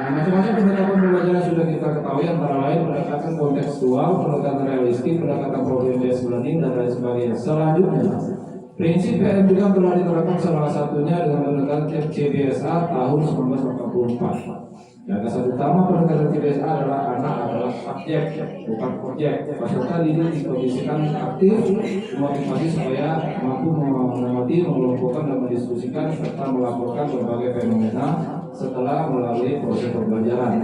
macam-macam pendekatan pembelajaran sudah kita ketahui, antara lain pendekatan kontekstual, pendekatan realistik, pendekatan problem based learning, dan lain sebagainya. Selanjutnya, prinsip PM juga telah diterapkan salah satunya dengan pendekatan CBSA tahun 1984. Gagasan utama pendekatan CBSA adalah anak adalah subjek, bukan objek. Peserta didik dikondisikan aktif, memotivasi supaya mampu mengamati, mengelompokkan dan mendiskusikan serta melaporkan berbagai fenomena setelah melalui proses pembelajaran.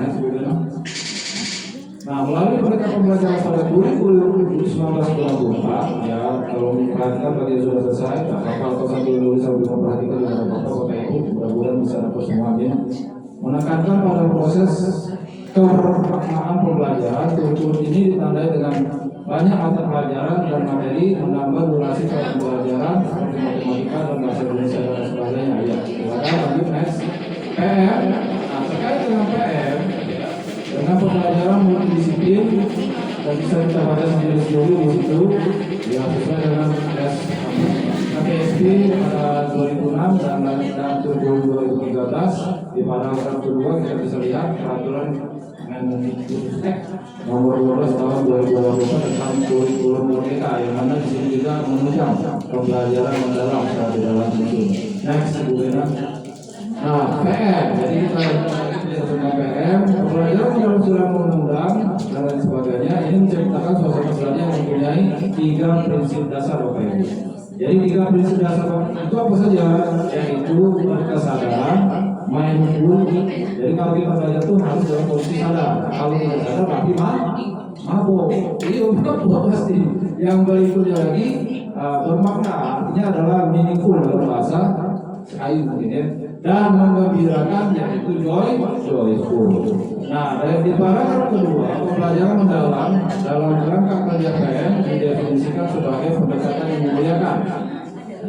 Nah, melalui pendekatan pembelajaran pada kurikulum 1994, ya, kalau memperhatikan bagian sudah selesai, tak apa-apa, atau sambil dulu sambil memperhatikan dengan apa-apa, Bapak Ibu, mudah-mudahan bisa dapat semuanya. Menekankan pada proses kebermaknaan pembelajaran, kurikulum ini ditandai dengan banyak mata pelajaran dan materi, menambah durasi pembelajaran seperti matematika dan bahasa Indonesia dan sebagainya. Ya, silakan lanjut next. PM. Nah, terkait dengan PM, ya, dengan pembelajaran multidisiplin dan bisa kita baca sendiri-sendiri di situ, ya, sesuai dengan KPSP pada 2006 dan 2013 di paragraf kedua kita bisa lihat peraturan Mendikbud nomor 12 tahun 2020 tentang kurikulum merdeka, yang mana di sini juga menunjang pembelajaran mendalam secara dalam itu. Next, Ibu Bena. Nah, PM. Jadi kita lihat tentang PM, pembelajaran dalam surat undang-undang dan lain sebagainya. Ini menciptakan suasana belajar yang mempunyai 3 prinsip dasar, Bapak Ibu. Jadi 3 prinsip dasar itu apa saja? Yaitu kesadaran, mindful. Jadi kalau kita belajar itu harus dalam posisi sadar. Kalau tidak sadar berarti mabuk. Iya, mabuk pasti. Yang berikutnya lagi bermakna, artinya adalah meaningful dalam bahasa kayu mungkin ya. Dan menggembirakan, yaitu joyful. Nah, dari di paragraf kedua, pembelajaran mendalam dalam kerangka kerja PM didefinisikan sebagai pendekatan yang memuliakan.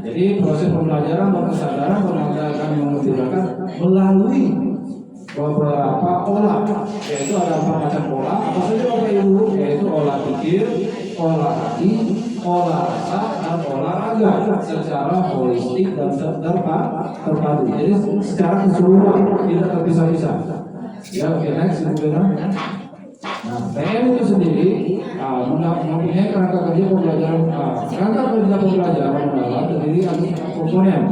Jadi proses pembelajaran berkesadaran, bermakna, menggembirakan melalui beberapa olah, yaitu ada 4 macam olah. Apa saja Bapak Ibu? Yaitu olah pikir, olah hati, olah rasa, dan olahraga secara holistik dan terpadu. Jadi secara keseluruhan, tidak terpisah-pisah. Ya, oke, next, Ibu. Nah, PM itu sendiri mempunyai kerangka kerja pembelajaran. Kerangka kerja pembelajaran mendalam terdiri atas komponen.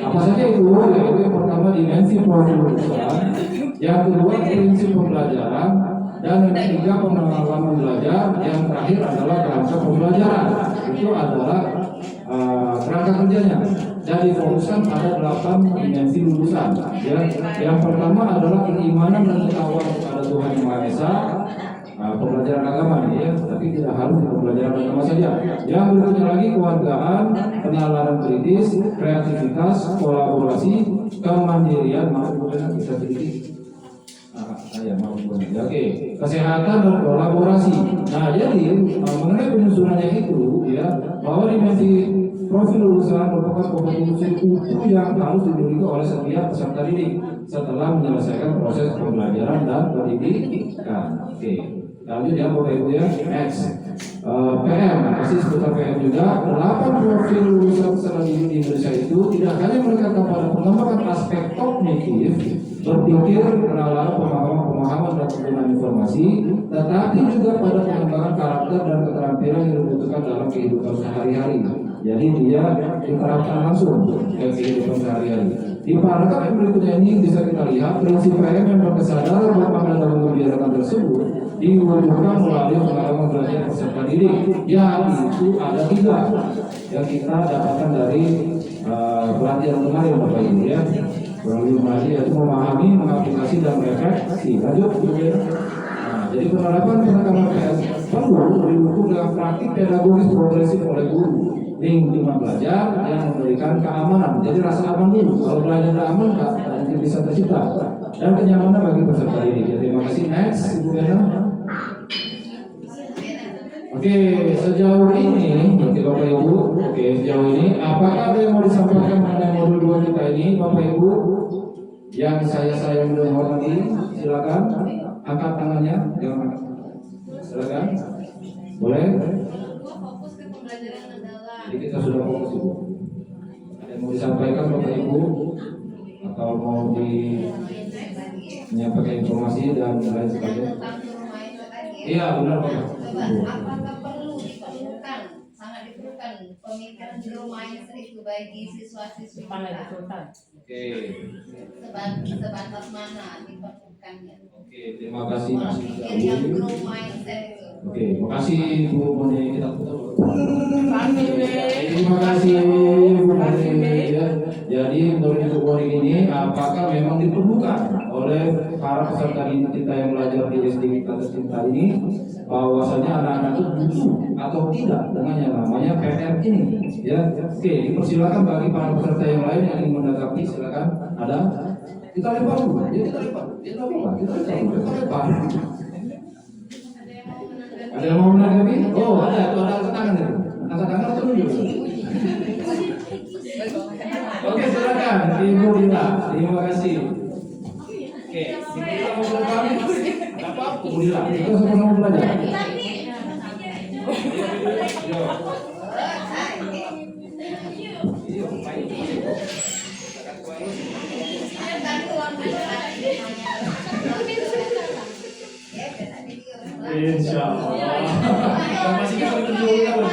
Apa saja itu? Yaitu yang pertama dimensi penjurusan, yang kedua prinsip pembelajaran, dan yang ketiga pengalaman belajar, yang terakhir adalah kerangka pembelajaran. Itu adalah kerangka kerjanya. Dan difokuskan pada 8 dimensi lulusan. Ya, yang pertama adalah keimanan dan ketakwaan kepada Tuhan Yang Maha Esa. Pembelajaran agama ya, tapi tidak harus di pembelajaran agama saja. Yang berikutnya lagi kewargaan, penalaran kritis, kreativitas, kolaborasi, kemandirian, bisa sedikit. Ya, oke. Kesehatan dan kolaborasi. Nah, jadi mengenai penyusunannya itu ya, bahwa dimensi profil lulusan merupakan kompetensi utuh yang harus dimiliki oleh setiap peserta didik setelah menyelesaikan proses pembelajaran dan pendidikan. Oke. Lanjut ya Bapak Ibu ya. Next. PM, masih seputar PM juga. 8 profil lulusan peserta didik di Indonesia itu tidak hanya menekankan pada pengembangan aspek kognitif, berpikir, kenalan, pemahaman dan penggunaan informasi, tetapi juga pada pengembangan karakter dan keterampilan yang dibutuhkan dalam kehidupan sehari-hari. Jadi dia diterapkan langsung ke kehidupan sehari-hari. Di paragraf yang berikutnya ini bisa kita lihat prinsip PM yang berkesadaran bermakna dalam kebijakan tersebut diwujudkan melalui pengalaman belajar peserta didik. Ya, itu ada 3 yang kita dapatkan dari pelatihan kemarin Bapak Ibu ya. Yaitu memahami, mengaplikasi dan merefleksi. Lanjut, nah, jadi penerapan penekanan PS perlu didukung dengan praktik pedagogis progresif oleh guru, lingkungan belajar yang memberikan keamanan. Jadi rasa aman dulu. Kalau belajar tidak aman, tidak bisa tercipta. Dan kenyamanan bagi peserta didik. Terima kasih. Next, Ibu Bena. Oke, sejauh ini, oke Bapak Ibu, oke sejauh ini, apakah ada yang mau disampaikan mengenai modul 2 kita ini, Bapak Ibu? Yang saya sayang dan hormati, silakan angkat tangannya, silakan, boleh? Gua fokus ke pembelajaran adalah Jadi kita sudah fokus Ibu. Ada yang mau disampaikan Bapak Ibu, atau mau menyampaikan informasi dan lain sebagainya? tentang rumah itu tadi. Iya benar Bapak. Coba, apakah perlu diperlukan, sangat diperlukan pemikiran grow mindset itu bagi siswa-siswi kita? Oke, Sebatas mana diperlukannya? oke terima kasih Mas Pikir yang Ibu. grow mindset itu. Oke, makasih Bu Moni kita putar. Kasih. Terima kasih Bu Moni. Ya. Jadi menurut Ibu Moni ini apakah memang diperlukan oleh para peserta didik kita yang belajar di SD kita tercinta ini bahwasanya anak-anak itu butuh atau tidak dengan yang namanya PR ini? Ya, oke, dipersilakan bagi para peserta yang lain yang ingin menanggapi silakan. Ada? Kita lempar dulu. Ya kita lempar. Kita lempar. Kita lempar. Ada yang mau menanggapi? Oh ada, tuh ada angkat tangan itu. Angkat tangan atau nunjuk? Oke silakan, Ibu Dila. Terima kasih. Oke, Ibu Dila mau belajar? Gak apa-apa, Ibu Dila. Kita sama-sama belajar. Insya Allah. Yang masih kita berjuang.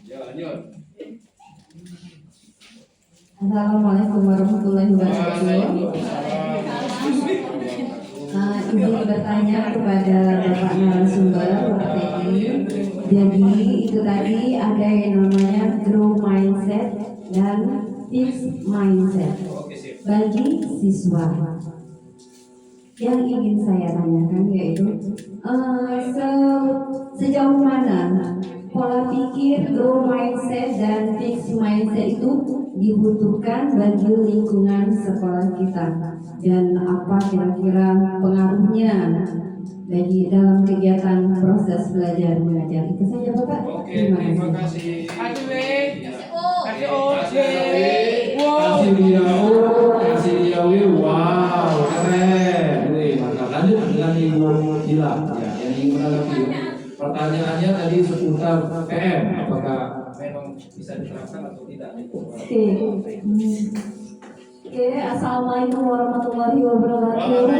Ya, lanjut. Assalamualaikum warahmatullahi wabarakatuh. Izin bertanya kepada Bapak narasumber Bapak Teddy. Jadi itu tadi ada yang namanya grow mindset dan fixed mindset bagi siswa. Yang ingin saya tanyakan yaitu sejauh mana pola pikir grow mindset dan fixed mindset itu dibutuhkan bagi lingkungan sekolah kita, dan apa kira-kira pengaruhnya bagi dalam kegiatan proses belajar mengajar. Itu saja Bapak. Oke, terima kasih. Kasih. Kasih Diawi, wow, keren. Wih, mantap. Lanjut dengan Ibu Dila, ya, yang ingin menanggapi. Pertanyaannya tadi seputar PM, apakah memang bisa diterapkan atau tidak? Oke, Assalamualaikum warahmatullahi wabarakatuh.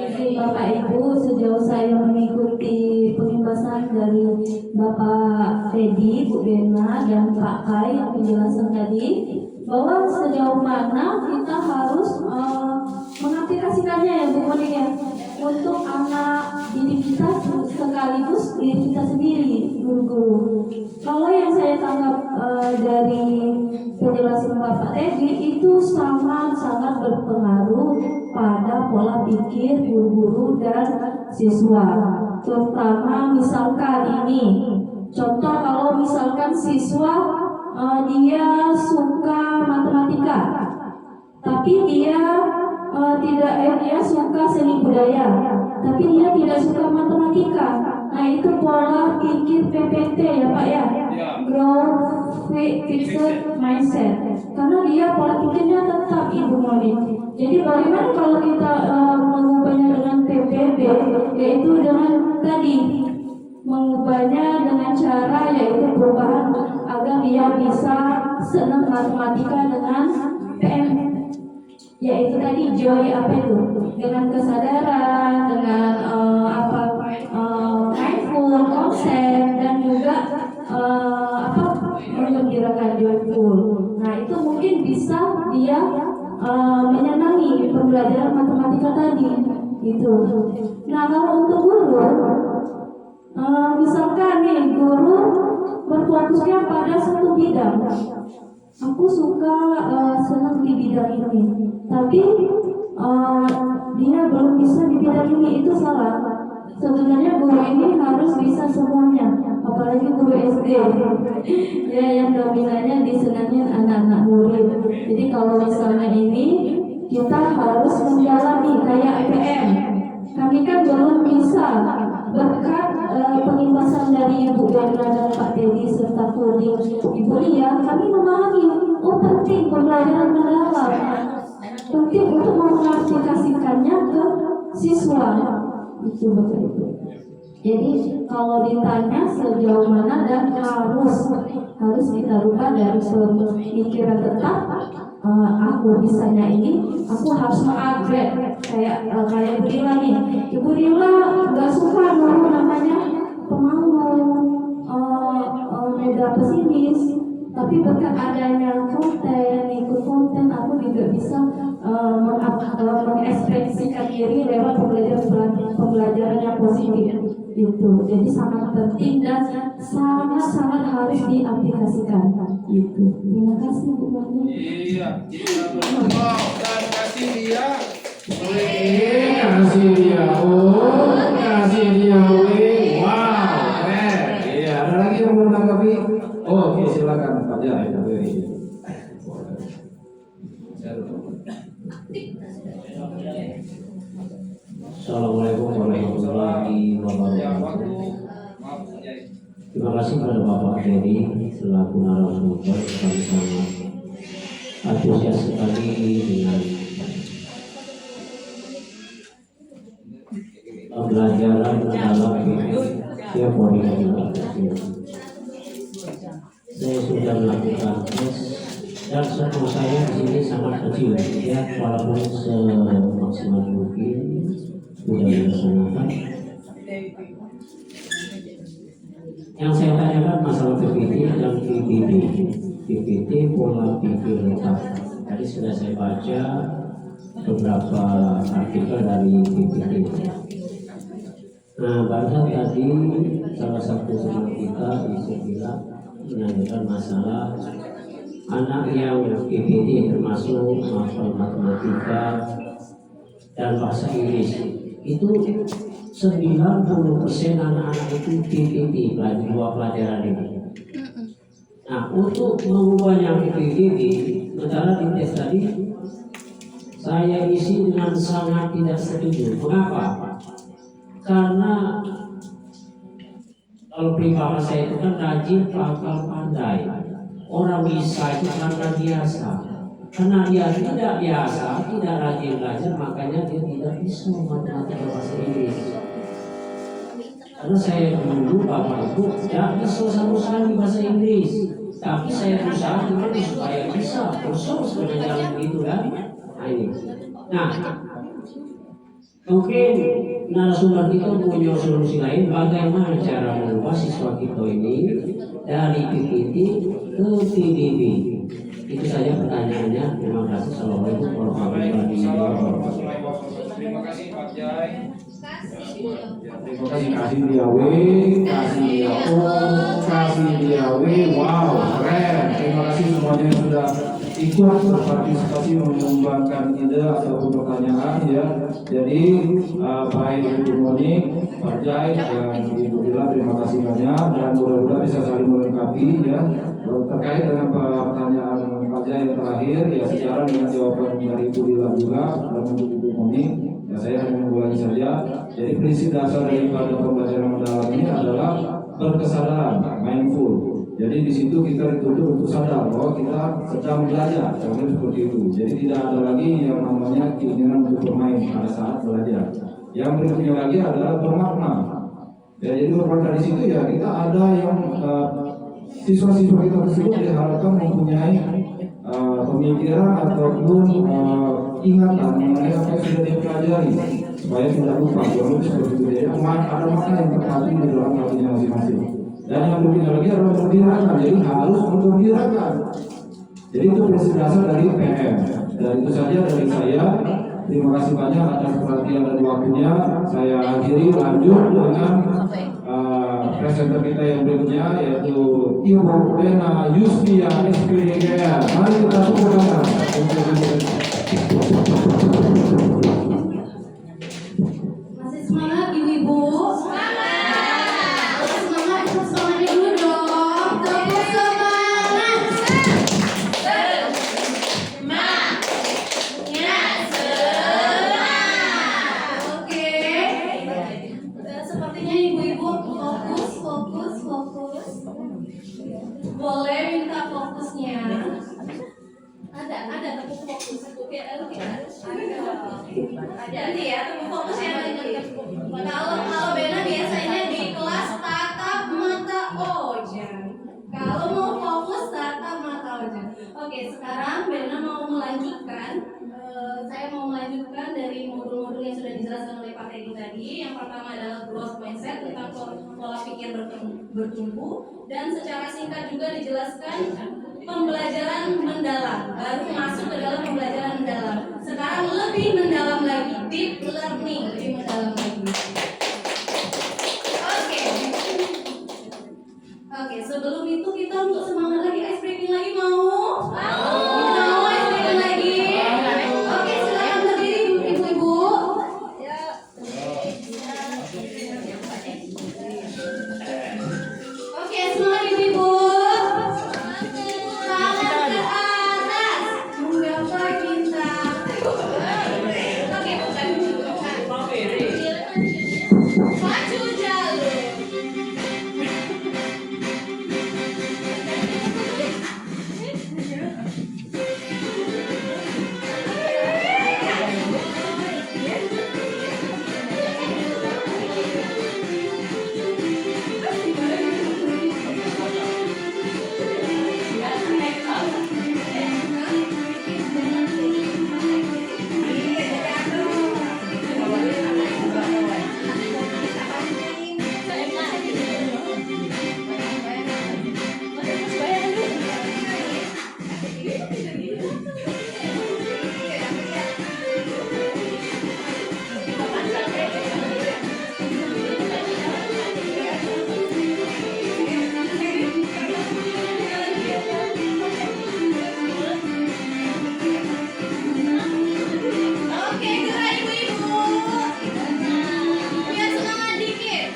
Izin Bapak Ibu, sejauh saya mengikuti penjelasan dari Bapak Teddy, Bu Bena, dan Pak Kai yang penjelasan tadi, bahwa sejauh mana kita harus mengaplikasikannya ya Bu Moni ya, untuk anak didik kita sekaligus diri kita sendiri, guru-guru. Kalau yang saya tangkap dari penjelasan Bapak Teddy itu sangat berpengaruh pada pola pikir guru-guru dan siswa. Terutama misalkan ini, contoh kalau misalkan siswa dia suka matematika, tapi dia dia suka seni budaya, tapi dia tidak suka matematika. Nah itu pola pikir PPT ya Pak ya, growth fixed mindset. Karena dia pola pikirnya tetap Ibu Moni. Jadi bagaimana kalau kita mengubahnya dengan PPB, yaitu dengan tadi mengubahnya dengan cara yaitu perubahan agar dia bisa senang matematika dengan PM, yaitu tadi joy apa itu, dengan kesadaran, dengan mindful konsep, dan juga menggembirakan joyful. Nah itu mungkin bisa dia menyenangi pembelajaran matematika tadi gitu. Nah kalau untuk guru, misalkan nih guru berfokusnya pada satu bidang, aku suka senang di bidang ini, tapi dia belum bisa di bidang ini, itu salah. Sebenarnya guru ini harus bisa semuanya, apalagi guru SD ya, yang dominannya disenangi anak-anak murid. Jadi kalau misalnya ini kita harus menjalani kayak PM. Kami kan belum bisa, berkat pengimpasan dari Ibu Berna dan Pak Teddy serta Kuding Ibu Lia, kami memahami penting pembelajaran mendalam, penting untuk mengaplikasikannya ke siswa. Itu Bapak Ibu. Jadi kalau ditanya sejauh mana dan harus kita rubah dari pemikiran tetap aku bisanya ini, aku harus mengupgrade kayak Bu Dila nih. Ibu Dila nggak suka dulu namanya pemalu, mudah pesimis. Tapi berkat adanya ikut konten, aku juga bisa mengekspresikan diri lewat pembelajaran yang positif itu. Jadi sangat penting dan sangat harus diaplikasikan itu. Terima kasih Bu Mami. Iya, kita berdoa dan kasih dia. Kasih dia, kasih dia, wow, keren. Iya, ada lagi yang mau menanggapi? Oke, silakan Pak Jai. Assalamualaikum warahmatullahi wabarakatuh. Terima kasih kepada Bapak Teddy selaku narasumber. Kami sangat antusias sekali dengan pembelajaran dalam teori. Saya sudah melakukan tes dan skor saya di sini sangat kecil, ya, walaupun semaksimal mungkin sudah dilaksanakan. Yang saya tanyakan masalah PPT dan PPT. PPT pola pikir letak. Tadi sudah saya baca beberapa artikel dari PPT. Nah, barusan tadi salah satu teman kita bilang menanyakan masalah anak yang PPT termasuk matematika dan bahasa Inggris. Itu 90% anak-anak itu PPT, dua pelajaran ini. Nah, untuk mengubahnya PPT, sementara di tes tadi saya isi dengan sangat tidak setuju. Mengapa? Karena kalau pribadi saya itu kan rajin, pakal, pandai. Orang bisa itu karena biasa. Karena dia tidak biasa, tidak rajin belajar, makanya dia tidak bisa matematika bahasa Inggris. Karena saya dulu Bapak Ibu tidak bisa sama sekali bahasa Inggris, tapi saya berusaha gimana supaya bisa. Terus dengan jalan begitu kan? Nah ini. Nah, mungkin narasumber kita punya solusi lain bagaimana cara mengubah siswa kita ini dari PPT ke PDB. Itu saja pertanyaannya. Terima kasih. Assalamualaikum warahmatullahi wabarakatuh. Terima kasih Pak Jai. Terima kasih, kasih dia, wow, keren. Terima kasih semuanya yang sudah ikut berpartisipasi menyumbangkan ide ataupun pertanyaan ya. Jadi baik Ibu Monik, Pak Jai dan Ibu Dila, terima kasih banyak dan mudah-mudahan bisa saling melengkapi ya. Terkait dengan pertanyaan Pak Jai yang terakhir ya, secara dengan jawaban dari Ibu Dila juga dan Ibu Monik. Ya, saya hanya mengulangi saja. Jadi prinsip dasar daripada pembelajaran mendalam ini adalah berkesadaran, mindful. Jadi di situ kita dituntut untuk sadar bahwa kita sedang belajar, contohnya seperti itu. Jadi tidak ada lagi yang namanya keinginan untuk bermain pada saat belajar. Yang berikutnya lagi adalah bermakna. Ya, jadi bermakna di situ ya kita ada yang siswa-siswa kita tersebut diharapkan mempunyai pemikiran ataupun ingatan mengenai apa yang sudah dipelajari supaya tidak lupa. Jadi seperti itu. Jadi ada makna yang terkandung di dalam hatinya masing-masing. Dan yang berikutnya lagi adalah menggembirakan. Jadi harus menggembirakan. Jadi itu prinsip dasar dari PM. Dan itu saja dari saya. Terima kasih banyak atas perhatian dan waktunya. Saya akhiri lanjut dengan presenter kita yang berikutnya yaitu Ibu Bena Yustia SPDGR. Mari kita tepuk tangan. ada tepuk fokus. Hati-hati ya, tepuk fokus ya. Kalau Bena biasanya di kelas tatap mata Ojan. Kalau mau fokus tatap mata Ojan. Oke, sekarang Bena mau melanjutkan. Saya mau melanjutkan dari modul-modul yang sudah dijelaskan oleh Pak Teddy tadi. Yang pertama adalah growth mindset tentang pola pikir bertumbuh, dan secara singkat juga dijelaskan pembelajaran mendalam. Baru masuk ke dalam pembelajaran mendalam. Sekarang lebih mendalam lagi, deep learning, lebih mendalam lagi. Oke, sebelum itu kita untuk semangat lagi ice breaking lagi mau? Mau ice breaking lagi? Oke, silakan berdiri ibu-ibu. Oke, semangat ibu-ibu. Tangan ke atas, menggapai bintang. Oke, bukan. Maju jalur. Oke, gerak ibu-ibu. Biar semangat dikit.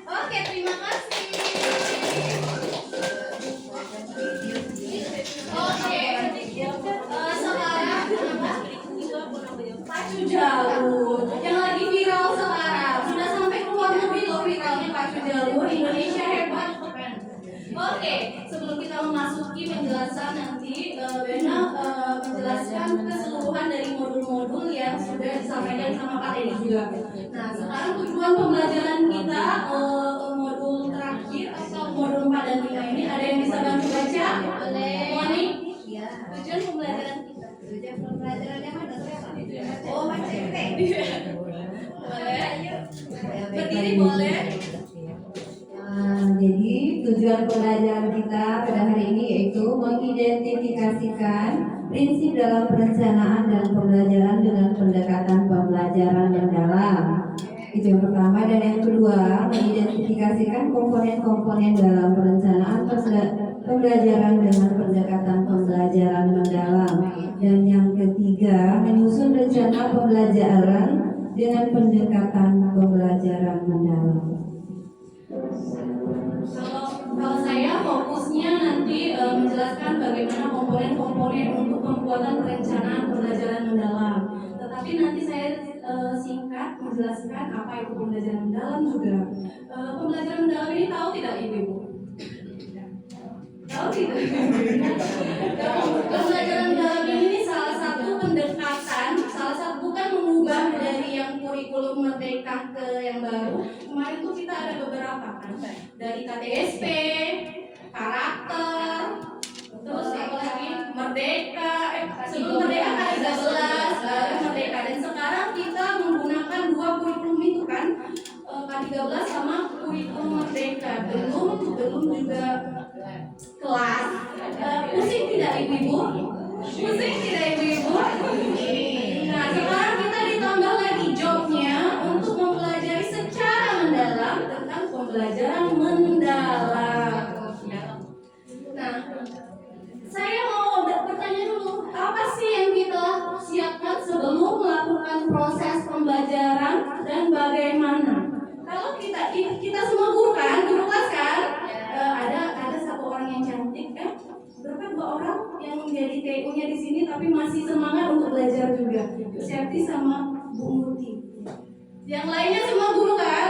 Oke, terima kasih. Oke, sekarang pacu jalur yang lagi viral sekarang. Sudah sampai ke luar negeri loh viralnya pacu jalur. Indonesia hebat. Oke, sebelum kita memasuki penjelasan nanti, Bena menjelaskan keseluruhan dari modul-modul yang sudah disampaikan sama Pak Teddy juga. Nah, sekarang tujuan pembelajaran kita modul terakhir atau modul 4 dan 5 ini, ada yang bisa bantu baca? Boleh. Moni? Ya. Tujuan pembelajaran kita. Tujuan pembelajarannya mana? Oh, Boleh. Ayo. Berdiri boleh. Jadi tujuan pembelajaran kita pada hari ini yaitu mengidentifikasikan prinsip dalam perencanaan dan pembelajaran dengan pendekatan pembelajaran mendalam. Itu yang pertama, dan yang kedua mengidentifikasikan komponen-komponen dalam perencanaan pembelajaran dengan pendekatan pembelajaran mendalam. Dan yang ketiga menyusun rencana pembelajaran dengan pendekatan pembelajaran mendalam. Kalau saya fokusnya nanti menjelaskan bagaimana komponen-komponen untuk pembuatan perencanaan pembelajaran mendalam. Tetapi nanti saya singkat menjelaskan apa itu pembelajaran mendalam juga. Pembelajaran mendalam ini tahu tidak ibu-ibu? Tahu tidak? Pembelajaran mendalam ini salah satu pendekatan, salah satu bukan mengubah dari yang kurikulum merdeka ke yang baru. Kemarin tuh kita ada beberapa kan, dari KTSP, karakter, terus apa lagi merdeka, sebelum merdeka K13, baru merdeka, dan sekarang kita menggunakan dua kurikulum itu kan, K13 sama kurikulum merdeka. Belum juga kelas. Pusing tidak ibu-ibu? Pusing tidak ibu-ibu? Nah, sekarang kita ditambah lagi jobnya untuk mempelajari secara mendalam tentang pembelajaran mendalam. Nah, saya mau bertanya dulu, apa sih yang kita siapkan sebelum melakukan proses pembelajaran dan bagaimana? Kalau kita semua guru kan, guru kelas kan, ada satu orang yang cantik kan, berapa dua orang yang menjadi TU-nya di sini tapi masih semangat untuk belajar juga, Septi sama Bu Murti. Yang lainnya semua guru kan?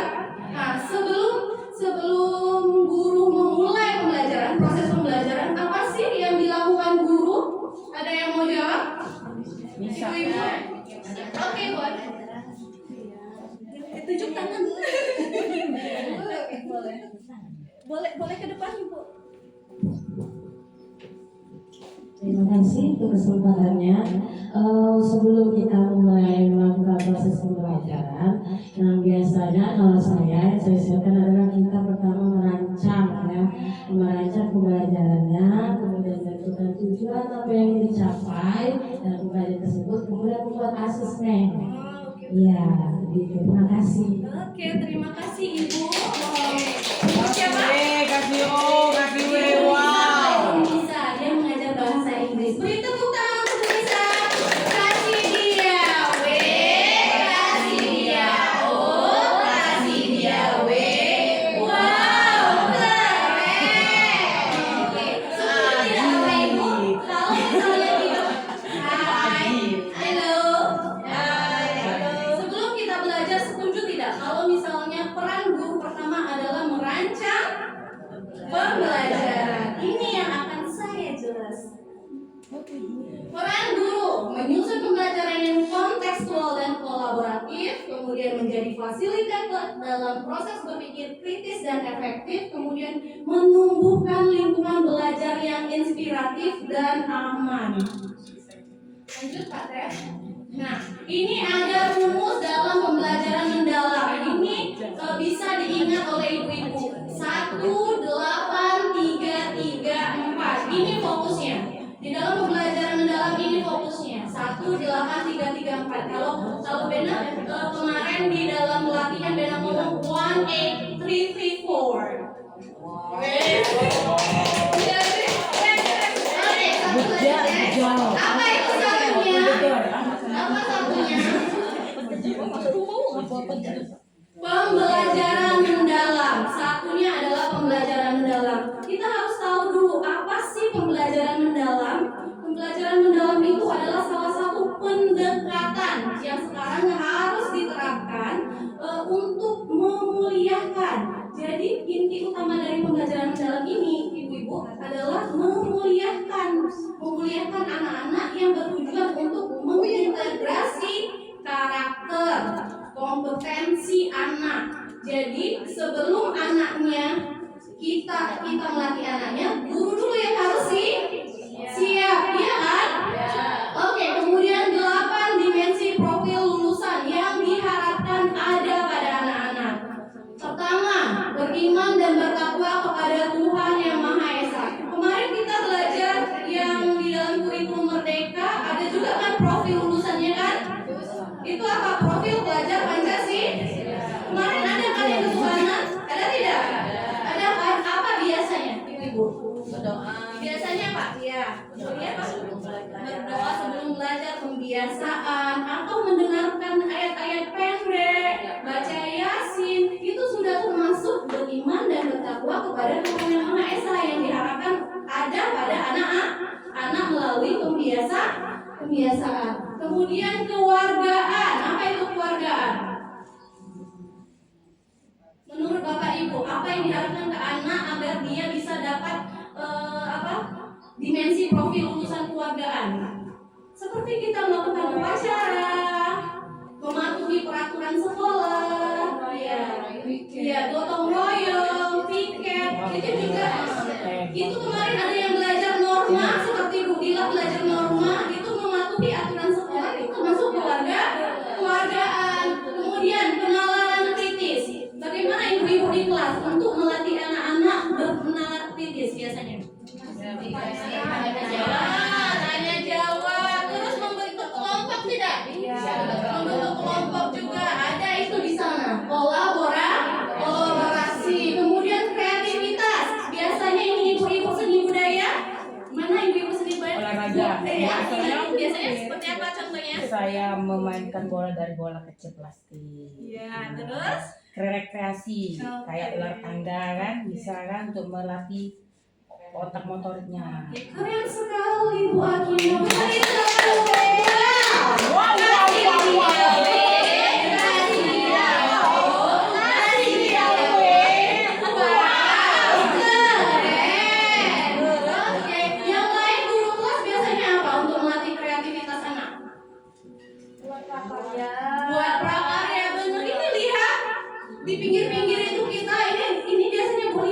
Nah, sebelum guru memulai pembelajaran, proses pembelajaran, apa sih yang dilakukan guru? Ada yang mau jawab? Boleh ke depan Ibu. Terima kasih untuk kesempatannya. Sebelum kita mulai melakukan proses pembelajaran, yang biasanya kalau saya siapkan adalah kita pertama merancang pembelajarannya, kemudian menentukan tujuan apa yang ingin dicapai dan pembelajaran tersebut, kemudian membuat asesmen. Iya, gitu. Terima kasih. Oke, terima kasih Ibu. Siapa? Kasih Bisa, dia mengajar bahasa Inggris. Beri tepuk tangan untuk Bisa. Kasih dia W, kasih dia O, kasih dia W. Wow, keren. Oke, sebelum tidak apa Ibu, kalau misalnya tidak. Hai, halo. Sebelum kita belajar, setuju tidak kalau misalnya peran guru pertama adalah merancang pembelajaran? Ini yang akan saya jelaskan. Peran guru menyusun pembelajaran yang kontekstual dan kolaboratif, kemudian menjadi fasilitator dalam proses berpikir kritis dan efektif, kemudian menumbuhkan lingkungan belajar yang inspiratif dan aman. Lanjut Pak Teh. Nah, ini ada rumus dalam pembelajaran mendalam. Ini bisa diingat oleh ibu-ibu. 1, 8, 3, 3, 4. Ini fokusnya. Di dalam pembelajaran mendalam ini fokusnya 1, 8, 3, 3, 4. Kalau Bena kemarin di dalam pelatihan Bena ngomong 1, 8, 3, 3, 4. Apa itu satunya? Apa satunya? Pembelajaran mendalam. Satunya adalah pembelajaran mendalam. Kita harus tahu dulu apa sih pembelajaran mendalam. Pembelajaran mendalam itu adalah salah satu pendekatan yang sekarang harus diterapkan untuk memuliakan. Jadi inti utama dari pembelajaran mendalam ini, ibu-ibu, adalah memuliakan anak-anak yang bertujuan untuk mengintegrasi karakter, kompetensi anak. Jadi sebelum anaknya kita melatih anaknya, guru dulu yang harus siap, ya kan? Oke, kemudian 8 dimensi profil lulusan yang diharapkan ada pada anak-anak. Pertama, beriman dan bertakwa kepada Tuhan Yang Maha Esa. Kemarin kita belajar yang di dalam kurikulum Merdeka, ada juga kan profil lulusannya kan? Itu apa? Profil pelajar Pancasila. Kemarin ada kan yang ketuhanan? Ada tidak? Ada kan? Apa biasanya, ibu-ibu? Berdoa. Biasanya Pak? Iya. Kemudian pas berdoa sebelum belajar, pembiasaan atau mendengarkan ayat-ayat pendek, baca Yasin, itu sudah termasuk beriman dan bertakwa kepada Tuhan Yang Maha Esa yang diharapkan ada pada anak-anak melalui pembiasaan. Kemudian keluargaan. Apa itu keluargaan? Menurut Bapak Ibu, apa yang diharapkan ke anak agar dia bisa dapat dimensi profil lulusan keluargaan? Seperti kita melakukan upacara, mematuhi peraturan sekolah, gotong royong, piket, itu juga. Itu kemarin ada yang belajar norma, seperti Bu Dila belajar norma, itu mematuhi aturan sekolah, itu termasuk keluargaan. Kemudian penalaran kritis. Bagaimana ibu-ibu di kelas untuk melatih anak-anak bernalar kritis biasanya? Tanya jawab. Terus membentuk kelompok tidak? Membentuk kelompok juga ada itu di sana. Kolaborasi. Kemudian kreativitas. Biasanya ini ibu-ibu seni budaya. Mana ibu-ibu seni budaya? Olahraga. Biasanya seperti apa contohnya? Saya memainkan bola dari bola kecil plastik. Ya, terus Rekreasi kayak ular tangga kan, bisa kan untuk melatih otak motoriknya. keren sekali Bu Akina. Yang lain guru kelas biasanya apa untuk melatih kreativitas anak? Buat prakarya, bener. Ini lihat di pinggir-pinggir itu kita ini biasanya Bu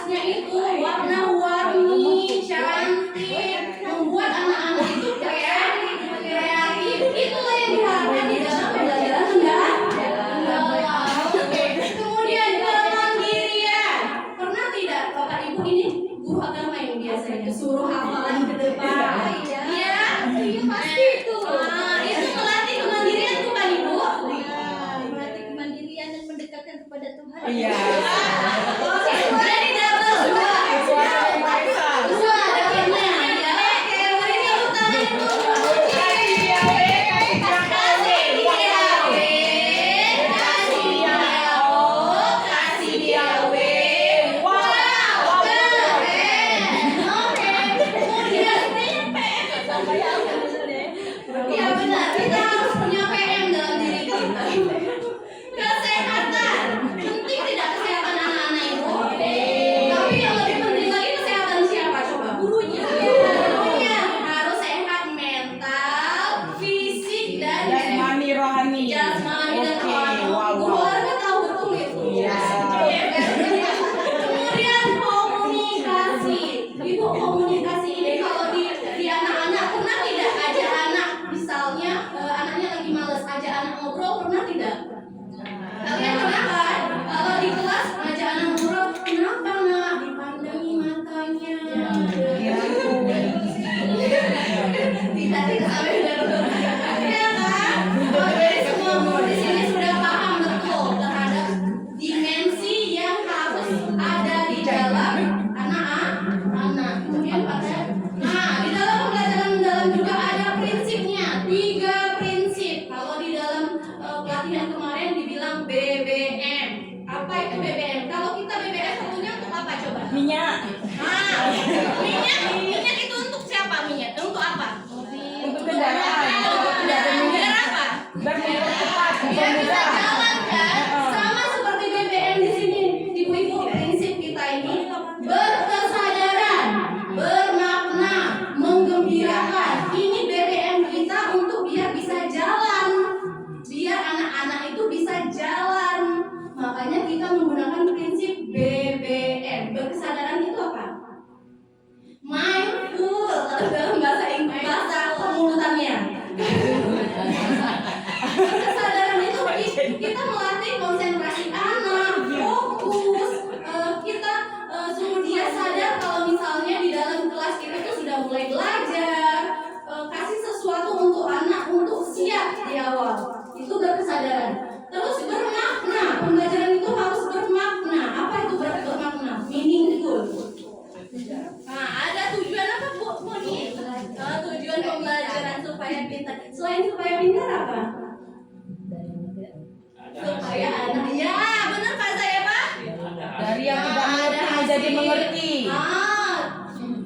kelasnya itu warna-warni, cantik, membuat anak-anak itu kreatif. Itulah yang diharapkan di dalam pembelajaran mendalam. Kemudian kemandirian. Pernah tidak Bapak Ibu ini guru agama yang biasanya suruh hafalan ke depan? Iya, pasti itu. Itu melatih kemandirian bukan Ibu? Melatih kemandirian dan mendekatkan kepada Tuhan. Iya. Jadi double dua dapatnya. Murid yang utama itu kasih dia W. Wow, keren. Oke. Kemudian iya benar, kita harus punya PM dalam diri kita. Kesehatan, penting tidak kesehatan anak-anak itu? Tapi yang lebih penting lagi kesehatan siapa coba? Gurunya. Gurunya harus sehat mental, fisik dan Jasmani rohani. jasmani dan Oke, rohani. wow, Guru wow. olahraga tahu betul itu. Iya. Kemudian komunikasi. Ibu, komunikasi ini kalau di anak-anak pernah tidak ajak anak, misalnya anaknya lagi males ajak anak ngobrol, pernah tidak? Kalian pernah kan? Kalau di kelas ajak anak ngobrol, kenapa nak? Dipandangi matanya. Tidak sampai benar-benar. Ya kan? Oh, jadi semua guru di sini sudah paham betul terhadap dimensi yang harus ada di dalam anak-anak. Kemudian di dalam pembelajaran mendalam juga ada prinsipnya, 3 prinsip. Kalau di dalam pelatihan kemarin dibilang BBM. Apa itu BBM? Kalau kita BBM tentunya untuk apa coba? Minyak. Minyak itu untuk siapa minyak? Untuk apa? Untuk kendaraan. Biar apa? Biar mempercepat. Biar bisa jalan kan? Sama seperti BBM di sini. Ibu-ibu, prinsip kita ini berkesadaran, bermakna, menggembirakan. Ini BBM kita untuk biar bisa jalan. Biar anak-anak itu bisa jalan. Makanya kita menggunakan prinsip BBM. Berkesadaran itu apa? Mindful kalau dalam bahasa Inggris, bahasa pemulutannya. Kesadaran itu kita melatih konsentrasi anak, fokus. Kita suruh dia sadar kalau misalnya di dalam kelas kita itu sudah mulai belajar. Kasih sesuatu untuk anak untuk siap di awal. Itu berkesadaran. Terus bermakna. Pembelajaran itu harus bermakna. Apa itu bermakna? Meaningful. Nah, ada tujuan apa Bu? Tujuan pembelajaran supaya pintar. Selain supaya pintar apa? Supaya anak. Ya, benar Pak saya Pak. Dari yang tidak mengerti menjadi mengerti.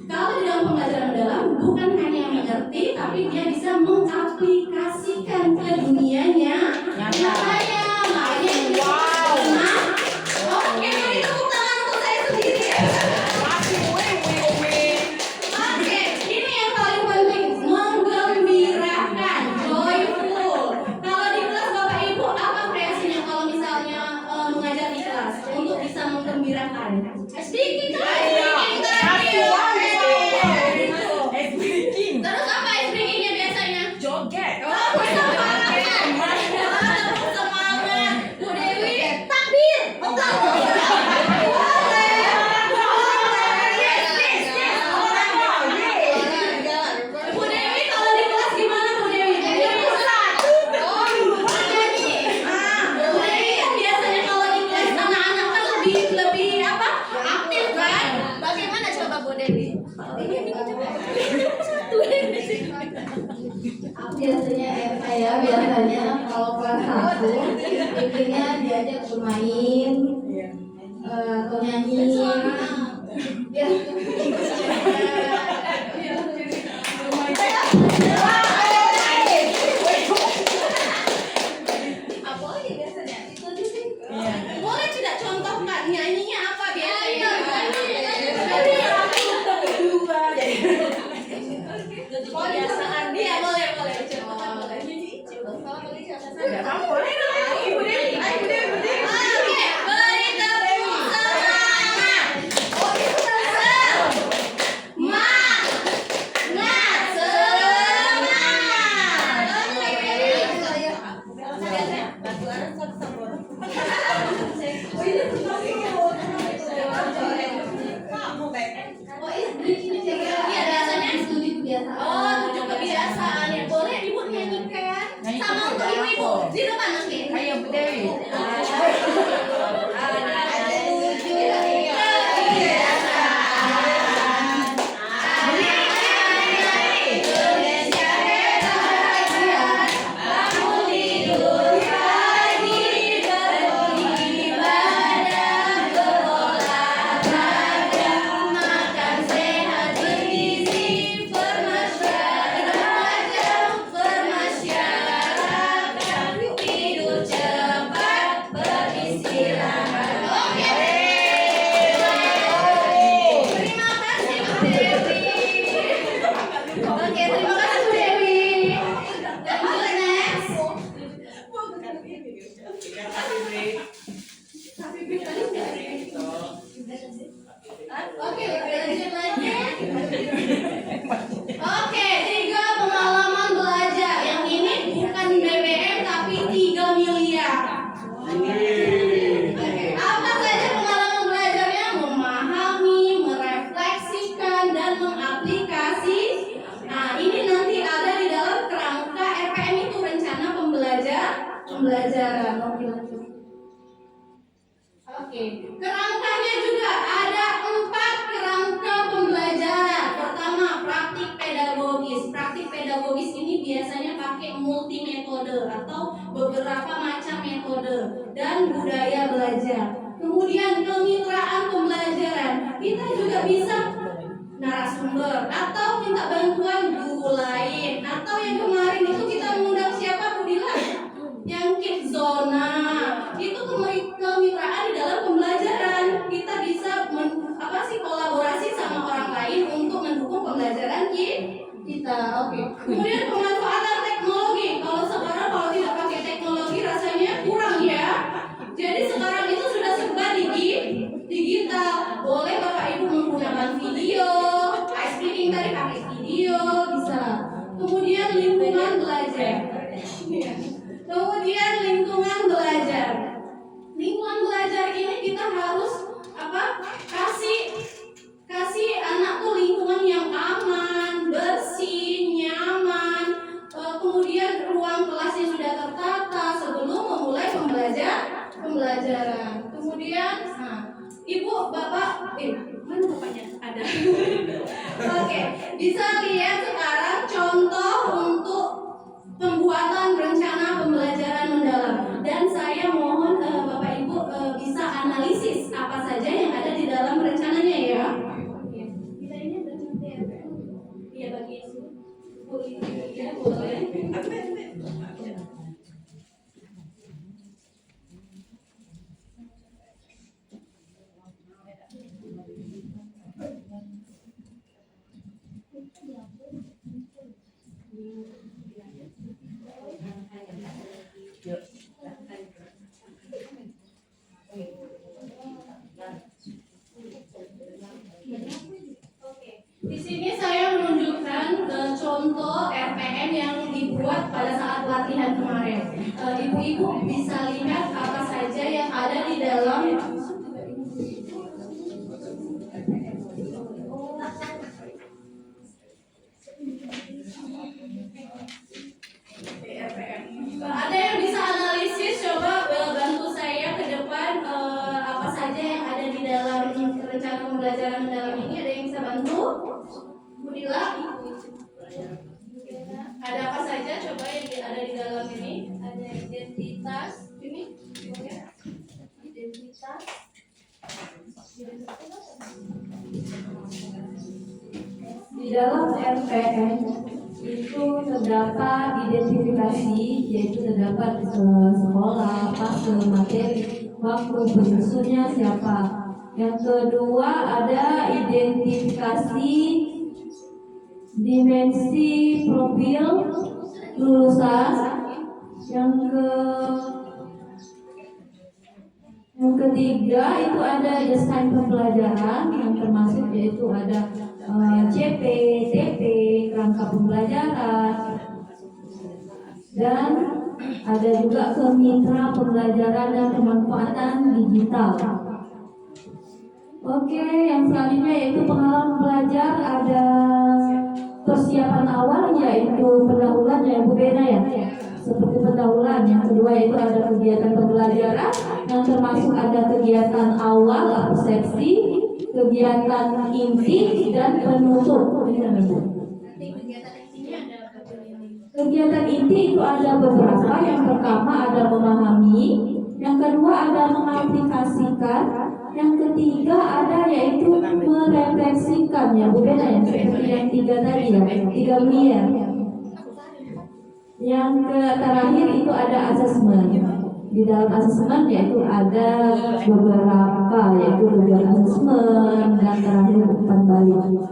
Kalau di dalam pembelajaran mendalam bukan hanya mengerti, tapi dia bisa mengaplikasikan ke dunianya nyatanya. Makanya wow. Oke, beri tepuk tangan untuk saya sendiri. Oke, ini yang paling penting, menggembirakan, joyful. Kalau di kelas Bapak Ibu apa kreasinya kalau misalnya mengajar di kelas untuk bisa menggembirakan? Speaking tadi. Terus apa speakingnya biasanya? Joget. Semangat. Bu Dewi, takbir. Bu Dewi kalau di kelas gimana Bu Dewi? Bu Dewi kan biasanya kalau di kelas anak-anak kan lebih apa? Aktif kan? Bagaimana coba Bu Dewi? Biasanya biasanya kalau kelas 1 bikinnya diajak bermain atau nyanyi. Apa lagi biasanya? Itu aja sih. Boleh tidak contohkan nyanyinya apa biasanya? Kebiasaan dia boleh contohkan boleh. Tidak apa-apa. Ibu Dewi. Oke, beri tepuk semangat. atau beberapa macam metode dan budaya belajar. Kemudian kemitraan pembelajaran, kita juga bisa narasumber atau minta bantuan guru lain, atau yang kemarin itu kita mengundang siapa, Budila? Yang Kid Zona. Itu kemitraan di dalam pembelajaran. Kita bisa kolaborasi sama orang lain untuk mendukung pembelajaran kita. Oke. Kemudian pemanfaatan teknologi. Kalau tidak pakai teknologi rasanya kurang ya. Jadi sekarang itu sudah serba digital. Boleh Bapak Ibu menggunakan video, ice cream tadi pakai video bisa. Kemudian lingkungan belajar. Kemudian lingkungan belajar. Lingkungan belajar ini kita harus kasih anak tuh lingkungan yang aman, bersih, nyaman. Kemudian ruang kelasnya sudah tertata sebelum memulai pembelajaran. Kemudian, Ibu, Bapak, mana bapaknya? Ada. Oke, bisa lihat sekarang contoh untuk pembuatan rencana pembelajaran mendalam. Dan saya mohon Bapak Ibu bisa analisis apa saja yang ada di dalam rencananya ya. Kita ini ada ya bagi ya boleh. Di sini saya menunjukkan contoh RPM yang dibuat pada saat latihan kemarin. Ibu-ibu bisa lihat apa saja yang ada di dalam ada yang bisa analisis, coba bantu saya ke depan apa saja yang ada di dalam rencana pembelajaran mendalam ini. Ada yang bisa bantu? Budila? Ada apa saja coba yang ada di dalam ini? Ada identitas ini, identitas. Di dalam RPM itu terdapat identifikasi, yaitu terdapat sekolah, fase materi, waktu penyusunnya siapa. Yang kedua ada identifikasi dimensi profil lulusan. Yang ketiga itu ada desain pembelajaran yang termasuk yaitu ada CP, TP, kerangka pembelajaran, dan ada juga kemitra pembelajaran dan pemanfaatan digital. Oke, yang selanjutnya yaitu pengalaman belajar. Ada persiapan awal yaitu pendahuluan yang berbeda ya, seperti pendahuluan. Yang kedua yaitu ada kegiatan pembelajaran yang termasuk ada kegiatan awal, persepsi, kegiatan inti, dan penutup. Kegiatan inti itu ada beberapa. Yang pertama ada memahami, yang kedua ada mengaplikasikan, yang ketiga ada yaitu merefleksikan ya, berbeda ya, seperti yang tiga tadi ya, 3 miliar. Yang terakhir itu ada asesmen. Di dalam asesmen yaitu ada beberapa, yaitu tujuan asesmen dan terakhir umpan balik.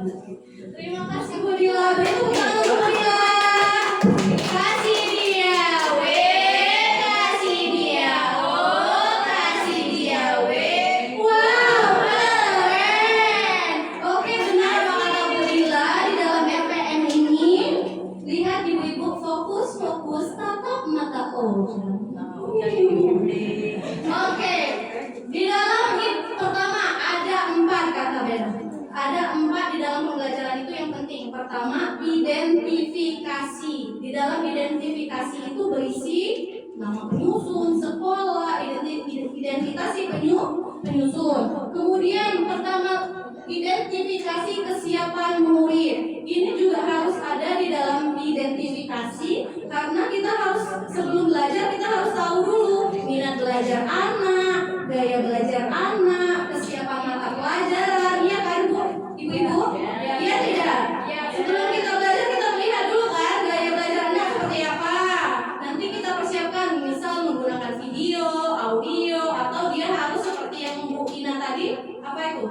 Terima kasih Budila. Berikan tepuk tangan Budila. Kasih dia, kasih dia, kasih dia, wow, keren. Oke, benar apa kata Budila di dalam RPM ini. Lihat ibu-ibu, fokus, tatap mata. Oke, di dalam pertama ada 4 kata beda. Ada 4 di dalam pembelajaran itu yang penting. Pertama, identifikasi. Di dalam identifikasi itu berisi nama penyusun, sekolah, identitas penyusun. Kemudian pertama identifikasi kesiapan murid. Ini juga harus ada di dalam identifikasi, karena kita harus sebelum belajar kita harus tahu dulu minat belajar anak, gaya belajar anak, kesiapan mata pelajaran, ya kan Bu? Ibu-ibu? Iya tidak? Sebelum kita belajar kita melihat dulu kan gaya belajar anak seperti apa. Nanti kita persiapkan, misal menggunakan video, audio, atau dia harus seperti yang Bu Ina tadi, apa itu?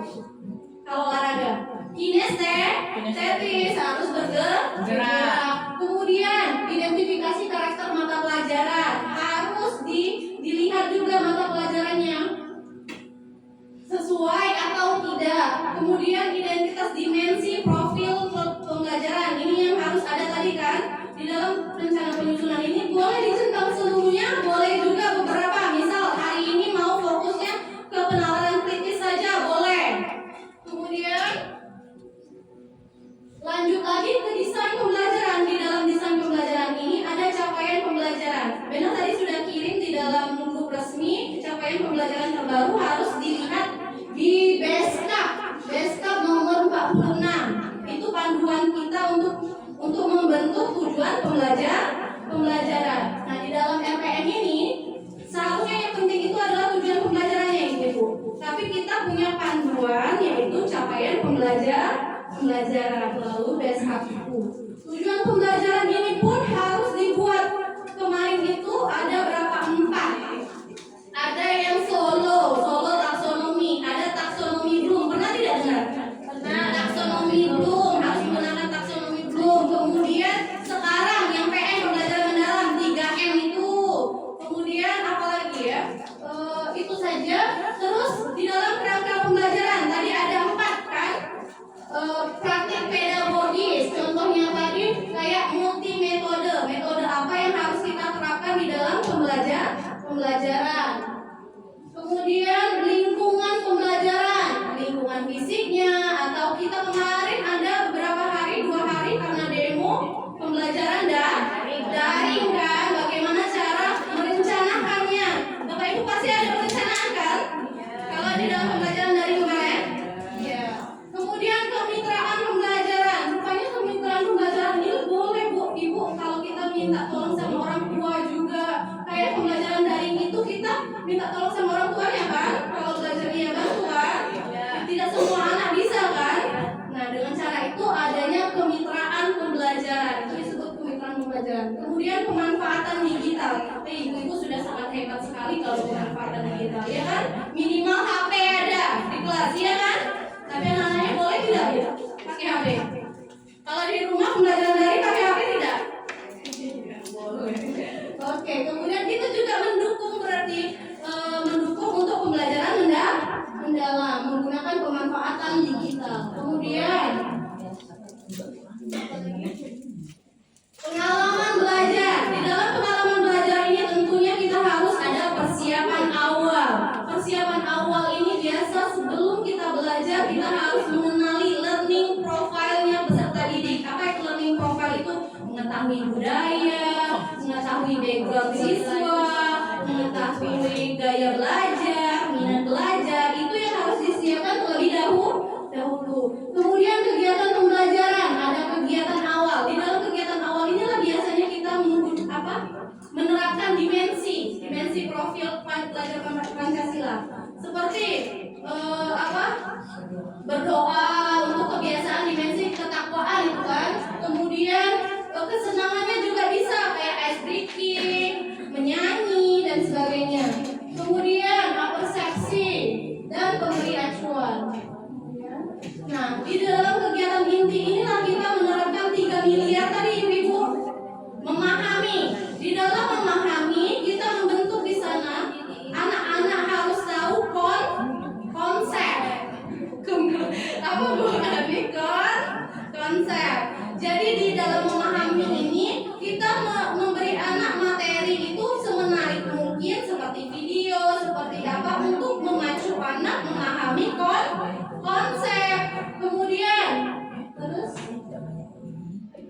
Kalau olahraga, kinestetis harus bergerak. Kemudian identifikasi karakter mata pelajaran harus dilihat juga mata pelajarannya sesuai atau tidak. Kemudian identitas dimensi profil pembelajaran ini yang harus ada tadi kan di dalam rencana penyusunan ini. Boleh dicentang seluruhnya, boleh juga beberapa. Misal hari ini mau fokusnya ke penalaran kritis saja, boleh. Kemudian lanjut lagi ke desain pembelajaran. Di dalam desain pembelajaran ini ada capaian pembelajaran. Benar tadi sudah kirim di dalam grup resmi. Capaian pembelajaran terbaru harus dilihat di Beskap nomor 46. Itu panduan kita untuk membentuk tujuan pembelajaran. Nah, di dalam RPM ini seharusnya yang penting itu adalah tujuan pembelajarannya, Ibu. Tapi kita punya panduan yaitu capaian pembelajaran lalu beskap itu. Tujuan pembelajaran ini pun harus dibuat. Kemarin itu ada berapa? 4. Ada yang solo taksonomi, ada taksonomi Bloom. Pernah tidak dengar? Nah, taksonomi Bloom harus menggunakan taksonomi Bloom. Kemudian sekarang yang PM pembelajaran mendalam 3M itu. Kemudian apa lagi ya? Itu saja. Terus di dalam kerangka pembelajaran tadi ada 4 kan? Praktik pedagogis, contohnya tadi kayak multi metode apa yang harus kita terapkan di dalam pembelajaran. Kemudian lingkungan pembelajaran, lingkungan fisiknya, atau kita kemarin ada beberapa hari, 2 hari karena demo pembelajaran daring kan, bagaimana cara merencanakannya. Bapak Ibu pasti ada perencanaan kan? Kalau di dalam pembelajaran daring kemarin. Kemudian kemitraan pembelajaran. Rupanya kemitraan pembelajaran ini boleh Bu, Ibu kalau kita minta tolong sama orang tua juga. Kayak pembelajaran daring itu kita minta tolong sama orang tuanya kan? Kalau belajar dia bantu kan? Tidak semua anak bisa kan? Nah, dengan cara itu adanya kemitraan pembelajaran. Itu disebut kemitraan pembelajaran. Kemudian pemanfaatan digital. Ibu-ibu sudah sangat hebat sekali kalau pemanfaatan digital, ya kan? Minimal HP ada di kelas, ya kan? Tapi anak-anaknya boleh tidak ya pakai HP? Kalau di rumah pembelajaran daring pakai HP tidak? Boleh. Oke, kemudian itu juga mendukung, berarti mendukung untuk pembelajaran mendalam menggunakan pemanfaatan digital. Kemudian pengalaman belajar. Di dalam pengalaman belajar ini tentunya kita harus ada persiapan awal. Persiapan awal ini biasa sebelum kita belajar kita harus mengenali learning profile-nya peserta didik. Apa itu learning profile itu? Mengetahui budaya, mengetahui background siswa, mengetahui gaya belajar, minat belajar. Itu yang harus disiapkan terlebih dahulu. Kemudian kegiatan pembelajaran, ada kegiatan awal. Di dalam kegiatan awal inilah biasanya kita menerapkan dimensi profil pelajar Pancasila. Seperti berdoa untuk kebiasaan dimensi ketakwaan itu kan. Kemudian kesenangannya juga bisa kayak ice breaking, menyanyi dan sebagainya. Kemudian persepsi dan pemberi acuan. Nah, di dalam kegiatan inti inilah kita menerapkan 3 miliar tadi Ibu. Memahami. Di dalam memahami kita membentuk di sana anak-anak harus tahu konsep. Apa Bu? Konsep. Jadi di dalam memahami ini kita memberi anak materi itu semenarik mungkin seperti video, seperti apa untuk memacu anak memahami konsep. Kemudian terus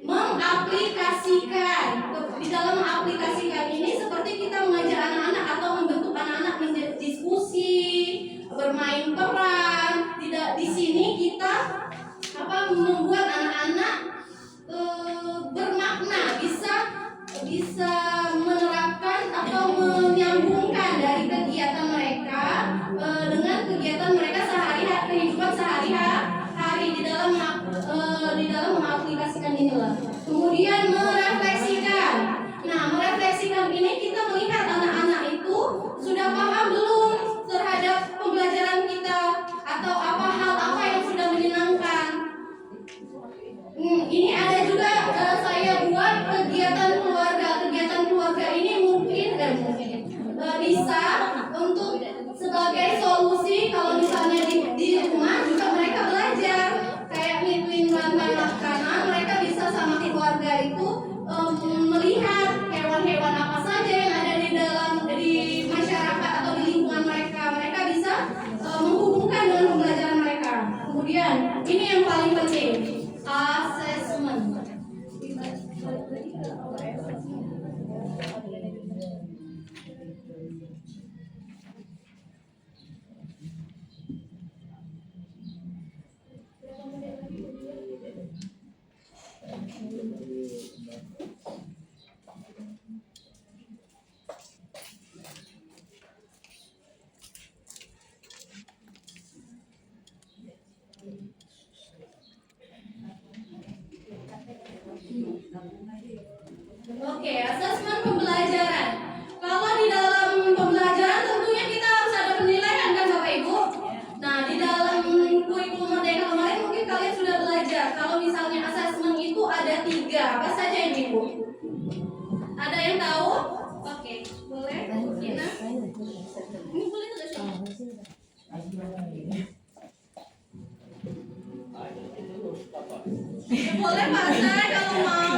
mengaplikasikan. Di dalam mengaplikasikan ini seperti kita mengajak anak-anak atau membentuk anak-anak menjadi diskusi, bermain peran. Di sini kita membuat anak-anak bermakna, bisa menerapkan atau menyambungkan dari kegiatan mereka dengan kegiatan mereka sehari-hari, kehidupan sehari-hari di dalam mengaplikasikan inilah. Kemudian merefleksikan. Nah, merefleksikan ini kita melihat anak-anak itu sudah paham belum terhadap pembelajaran kita, atau hal apa yang sudah menyenangkan. Ini ada juga saya buat kegiatan keluarga ini mungkin bisa untuk sebagai solusi kalau misalnya di rumah juga mereka belajar kayak ngituin rantai makanan, mereka bisa sama keluarga itu melihat hewan-hewan apa saja yang ada di masyarakat atau di lingkungan mereka bisa menghubungkan dengan pembelajaran mereka. Kemudian ini yang paling penting, assessment. Oke, asesmen pembelajaran. Kalau di dalam pembelajaran tentunya kita harus ada penilaian kan Bapak Ibu. Nah, di dalam kurikulum Merdeka kemarin mungkin kalian sudah belajar. Kalau misalnya asesmen itu ada 3, apa saja ini Bu? Ada yang tahu? Oke, boleh? Gina? Ini boleh tulis. Boleh Pak Sai kalau mau.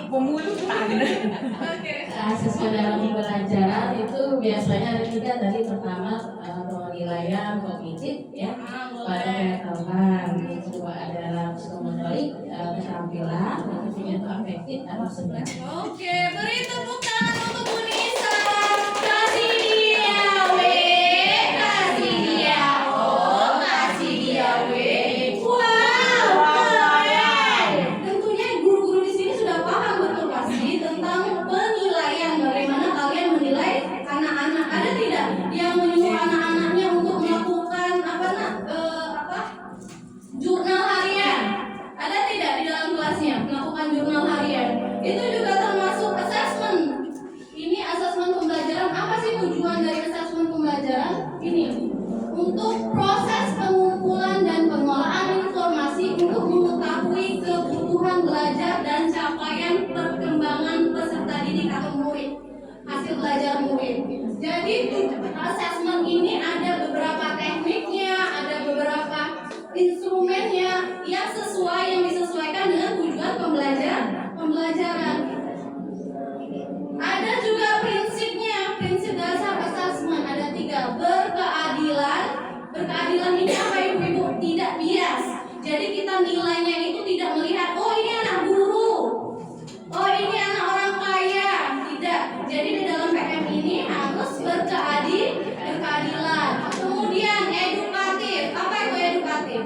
Pemuluh Oke. Asesmen dalam pembelajaran itu biasanya ada 3 tadi. Pertama penilaian kognitif ya pada pengetahuan, yang kedua adalah psikomotorik, keterampilan, yang ketiga itu afektif atau emosional. Oke, beri tepuk tangan untuk Bu Nisa. Kasih dia W, kasih dia O, kasih dia W. Wow, keren. Tentunya guru-guru di sini sudah paham betul pasti tentang penilaian, bagaimana kalian menilai anak-anak. Ada tidak yang menyuruh anak-anaknya untuk melakukan jurnal harian? Ada tidak di dalam kelasnya melakukan jurnal harian? Itu juga termasuk assessment. Ini asesmen pembelajaran. Apa sih tujuan dari asesmen pembelajaran? Ini untuk proses pengumpulan dan pengolahan informasi untuk mengetahui kebutuhan belajar dan capaian perkembangan peserta didik atau murid, hasil belajar murid. Jadi asesmen ini ada beberapa tekniknya, ada beberapa instrumennya yang disesuaikan dengan tujuan pembelajaran. Ada juga prinsip dasar asesmen ada 3. Berkeadilan ini apa Ibu-ibu? Tidak bias. Jadi kita nilainya itu tidak melihat, oh ini anak guru, oh ini anak orang kaya. Tidak. Jadi di dalam PM ini harus berkeadilan. Kemudian edukatif. Apa itu edukatif?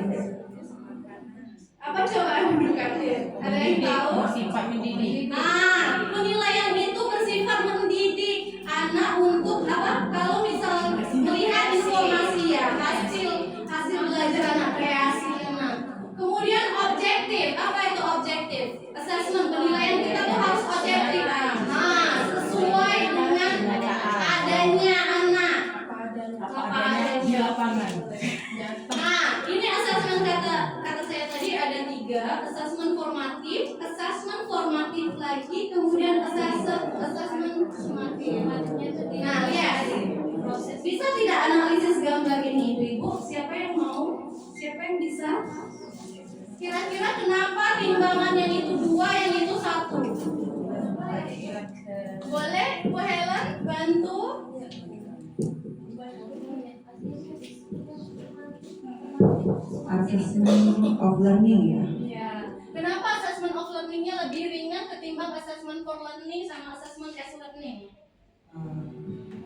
Apa coba edukatif? Ada yang tahu? bersifat mendidik. Nah, penilaian itu bersifat mendidik anak untuk apa? Kalau misal melihat informasi ya, hasil belajar anak, kreasi anak. Kemudian objektif. Apa itu objektif? Assessment, penilaian kita tuh harus objektif. Nah, sesuai dengan adanya anak. Apa adanya Di lapangan. Nah, ini asesmen kata saya tadi ada 3, asesmen formatif lagi, kemudian asesmen sumatif. Nah, lihat. Bisa tidak analisis gambar ini, Ibu? Siapa yang mau? Siapa yang bisa? Kira-kira kenapa timbangan yang itu 2, yang itu 1? Boleh, Bu Helen bantu? Assessment of learning ya. Ya. Kenapa assessment of learning-nya lebih ringan ketimbang assessment for learning sama assessment as learning?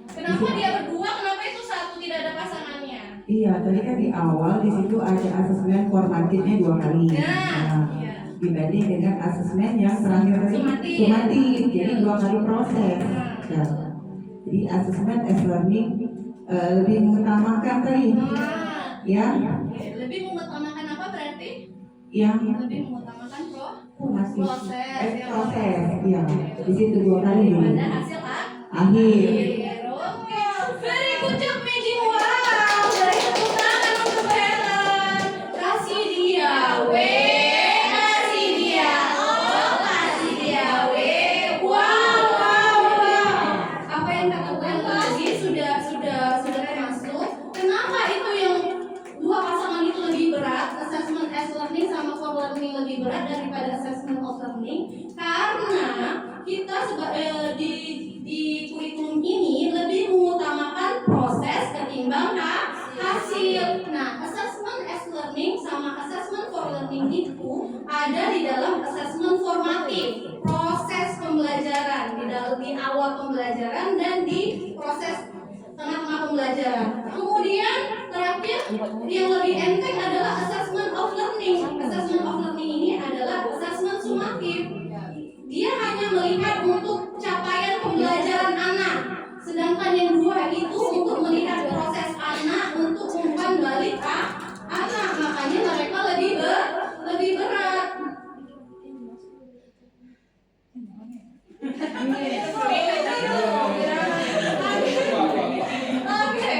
Kenapa dia berdua? Kenapa itu 1 tidak ada pasangannya? Iya, tadi kan di awal di situ ada asesmen formatifnya 2 kali. Nah, Iya. dibanding dengan asesmen yang terakhir tadi sumatif, jadi 2 kali proses. Ya. Jadi asesmen as learning lebih mengutamakan tadi, Wah, ya, lebih mengutamakan apa berarti? yang Lebih mengutamakan masih proses, proses, ya. Di situ 2 kali. pada hasil Akhir. Oke, very good job Maggie. Wow, dari tepuk tangan untuk Helen. Kasih dia W, kasih dia O, kasih dia W. Wow, wow, wow. Apa yang katakan tadi sudah termasuk. Kenapa itu yang 2 pasangan itu lebih berat? Assessment as learning sama for learning lebih berat daripada assessment of learning? Karena kita di kurikulum ini lebih mengutamakan proses ketimbang hasil. Nah, assessment as learning sama assessment for learning itu ada di dalam assessment formatif, proses pembelajaran di awal pembelajaran dan di proses tengah-tengah pembelajaran. Kemudian terakhir yang lebih enteng adalah assessment of learning. Assessment of learning ini adalah assessment sumatif. Dia hanya melihat untuk capaian pembelajaran anak, sedangkan yang 2 itu untuk melihat proses anak untuk umpan balik anak. Makanya mereka lebih berat. Oke,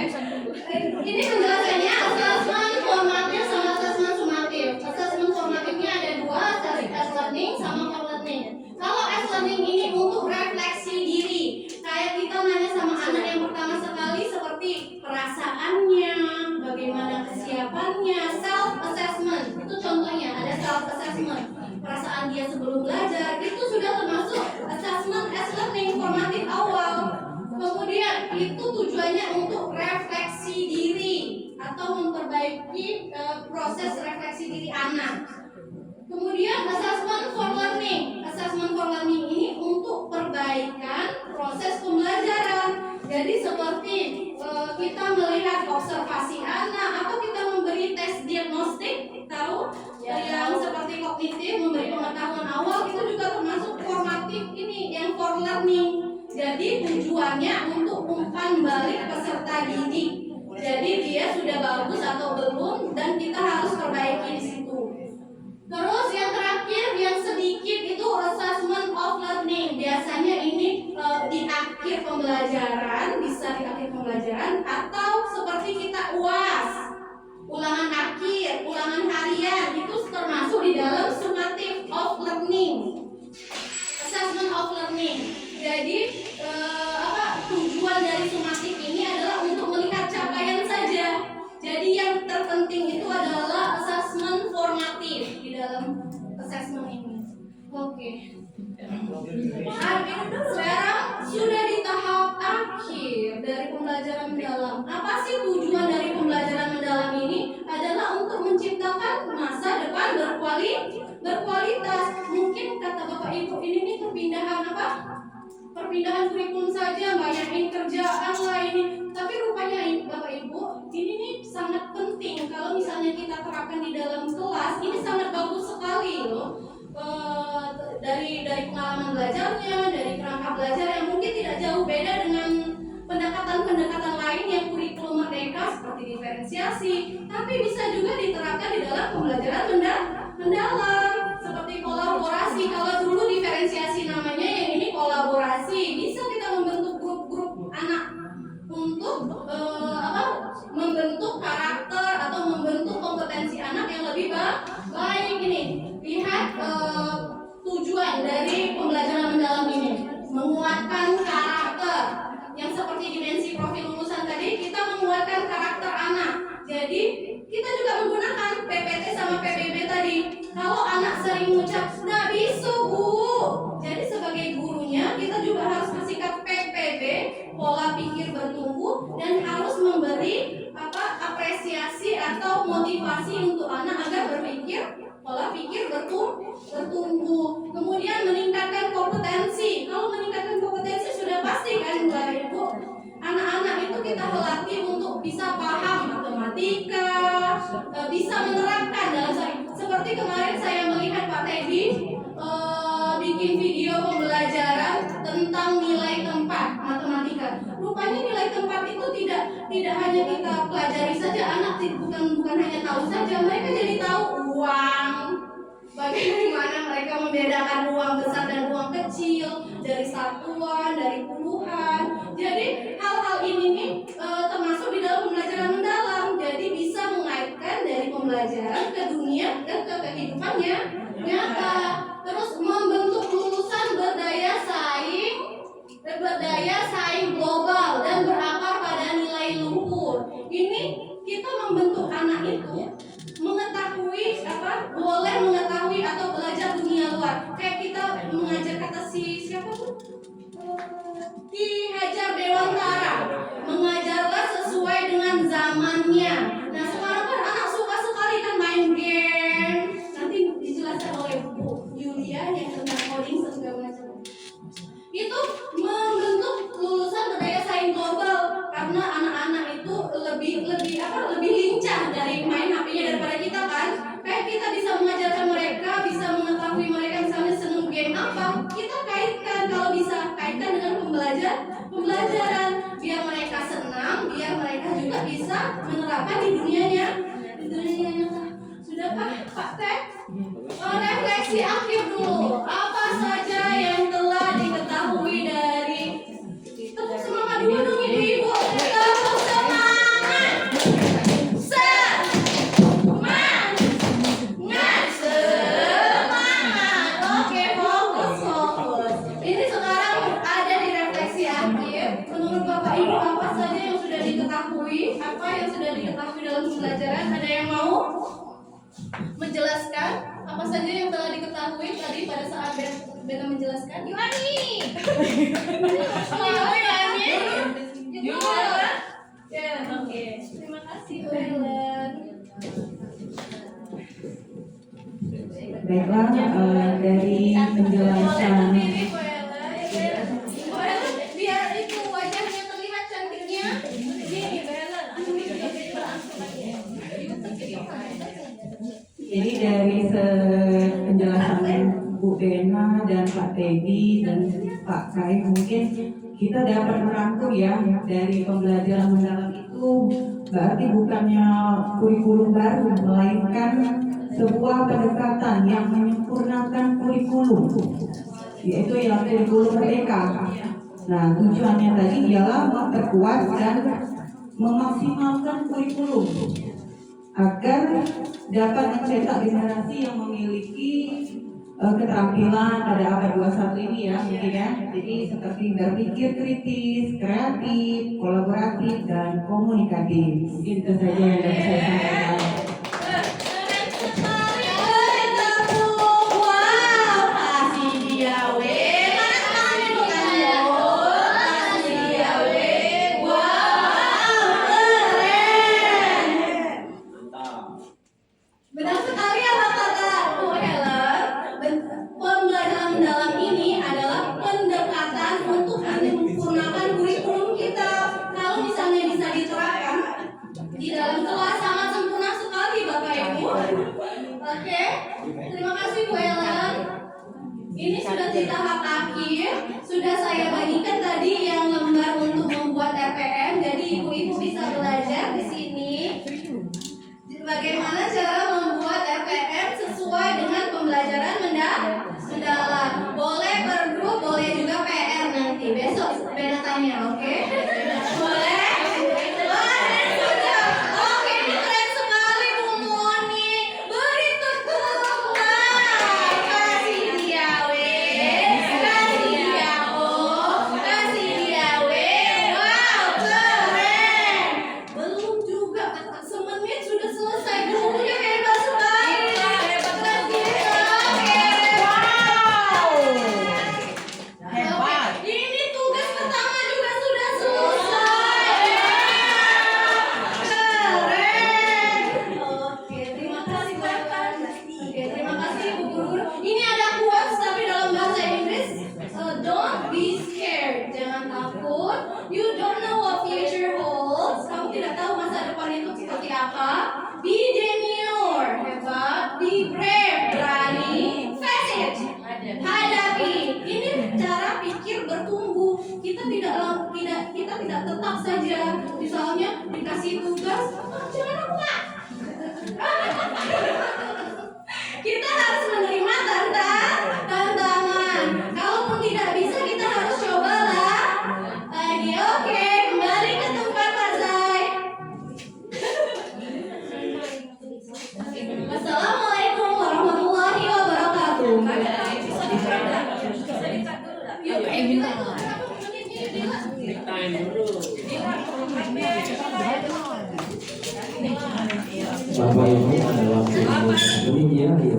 ini penjelasannya assessment formatif sama assessment sumatif. Assessment formatifnya ada 2, dari as learning sama for learning. Kalau as learning ini untuk refleksi diri, kayak kita nanya sama anak yang pertama sekali seperti perasaannya, bagaimana kesiapannya, self assessment. Itu contohnya ada self assessment. Perasaan dia sebelum belajar itu sudah termasuk assessment as learning formatif awal. Kemudian itu tujuannya untuk refleksi diri atau memperbaiki proses refleksi diri anak. Kemudian assessment for learning. Assessment for learning ini untuk perbaikan proses pembelajaran. Jadi seperti kita melihat observasi anak atau kita memberi tes diagnostik, tahu yang seperti kognitif, memberi pengetahuan awal itu juga termasuk formatif ini yang for learning. Jadi tujuannya untuk umpan balik peserta didik. Jadi dia sudah bagus atau belum dan kita harus perbaiki di situ. Terus yang terakhir yang sedikit itu assessment of learning. Biasanya ini di akhir pembelajaran, bisa di akhir pembelajaran atau seperti kita UAS, ulangan akhir, ulangan harian itu termasuk di dalam summative of learning. Assessment of learning. Jadi tujuan dari summative ini adalah untuk melihat capaian saja. Jadi yang terpenting itu adalah assessment formatif di dalam assessment ini. Oke. Sekarang sudah di tahap akhir dari pembelajaran mendalam. Apa sih tujuan dari pembelajaran mendalam ini? Adalah untuk menciptakan masa depan berkualitas. Mungkin kata Bapak Ibu ini perpindahan apa? Perpindahan kurikulum saja, banyakin kerjaan lah ini. Tapi rupanya Bapak Ibu, ini nih sangat penting. Kalau misalnya kita terapkan di dalam kelas, ini sangat bagus sekali loh. Dari pengalaman belajarnya, dari kerangka belajar yang mungkin tidak jauh beda dengan pendekatan-pendekatan lain yang kurikulum merdeka seperti diferensiasi, tapi bisa juga diterapkan di dalam pembelajaran mendalam seperti kolaborasi. Kalau dulu diferensiasi namanya, yang ini kolaborasi. Bisa kita membentuk grup-grup anak untuk membentuk karakter atau membentuk kompetensi anak yang lebih baik. Ini lihat tujuan dari pembelajaran mendalam ini, menguatkan karakter. Yang seperti dimensi profil lulusan tadi, kita menguatkan karakter anak. Jadi kita juga menggunakan PPT sama PBB tadi. Kalau anak sering mengucap "nggak bisa bu", jadi sebagai gurunya kita juga harus bersikap PPB, pola pikir bertumbuh, dan harus memberi apresiasi atau motivasi untuk anak agar berpikir pola pikir bertumbuh. Kemudian meningkatkan kompetensi. Kalau meningkatkan kompetensi sudah pasti kan Bapak Ibu, anak-anak itu kita latih untuk bisa paham matematika, seperti kemarin saya melihat Pak Teddy bikin video pembelajaran tentang nilai tempat matematika. Rupanya nilai tempat itu tidak hanya kita pelajari saja, anak bukan hanya tahu saja, mereka jadi tahu uang. Bagaimana mereka membedakan uang besar dan uang kecil, dari satuan, dari puluhan. Jadi hal-hal ini nih termasuk di dalam pembelajaran mendalam. Jadi bisa mengaitkan dari pembelajaran ke dunia dan ke kehidupannya nyata. Terus membentuk lulusan berdaya saing global dan berakar pada nilai luhur. Ini kita membentuk anak itu mengetahui boleh mengetahui atau belajar dunia luar. Kayak kita mengajar kata siapa tuh? Ki Hajar Dewantara, mengajarlah sesuai dengan zamannya. Nah sekarang kan anak suka sekali kan main game. Nanti dijelaskan oleh Bu Yulia yang tentang coding segala macam. Itu membentuk lulusan berdaya saing global karena anak-anak itu lebih lincah dari main HP-nya daripada kita kan. Kayak kita bisa mengajarkan mereka, bisa mengetahui mereka misalnya seneng game apa, kita kaitkan, kalau bisa kaitkan dengan pembelajaran biar mereka senang, biar mereka juga bisa menerapkan di dunianya nyata. Sudah Pak Teh? Refleksi akhir dulu. Apa saja yang telah diketahui dari tepuk semangat dulu dong ibu-ibu. Tepuk semangat. Semangat. Oke, fokus. Ini sekarang ada di refleksi akhir. Menurut Bapak Ibu apa saja yang sudah diketahui? Apa yang sudah diketahui dalam pembelajaran? Ada yang mau menjelaskan apa saja yang telah diketahui tadi pada saat Bella menjelaskan? Yohani. Yohani. Ya, oke. Terima kasih Helen. Baiklah, dari penjelasan Biar itu wajahnya terlihat cantiknya. Ini Bella. Jadi dari penjelasan Bu Bena dan Pak Teddy dan Pak Kai, mungkin kita dapat merangkum ya dari pembelajaran mendalam itu berarti bukannya kurikulum baru, melainkan sebuah pendekatan yang menyempurnakan kurikulum, yaitu yang kurikulum merdeka. Nah, tujuannya tadi ialah memperkuat dan memaksimalkan kurikulum agar dapat mencetak generasi yang memiliki keterampilan pada abad 21 ini ya mungkin ya. Jadi seperti berpikir kritis, kreatif, kolaboratif, dan komunikatif. Mungkin itu saja yang dapat saya sampaikan. Benar sekali apa kata Bu Helen. Pembelajaran mendalam ini adalah pendekatan untuk menyempurnakan kurikulum kita. Kalau misalnya bisa diterapkan di dalam kelas sangat sempurna sekali Bapak Ibu. Oke, terima kasih Bu Helen. Ini sudah di tahap akhir. Sudah saya bagikan tadi yang lembar untuk membuat RPM. Jadi ibu-ibu bisa belajar di sini bagaimana cara membuat RPM sesuai dengan pembelajaran mendalam. Boleh per grup, boleh juga PR nanti. Besok Bella tanya, oke? Boleh? Boleh sudah. Oke, ini keren sekali Bu Moni. Beri tepuk kasih dia kasih dia kasih dia wow keren. Belum juga semenit sudah selesai. Gurunya hebat sekali. Hebat kita. Hebat. Ini tugas pertama juga sudah selesai. Keren. Oke, terima kasih Bapak. Oke, terima kasih Ibu Guru. Ini ada quotes tapi dalam bahasa Inggris. Don't be scared. Jangan takut. You don't know what future holds. Kamu tidak tahu masa depan itu seperti apa. Be demure. Hebat. Be brave. Time dulu. Bapak Ibu ada waktu demikian ya.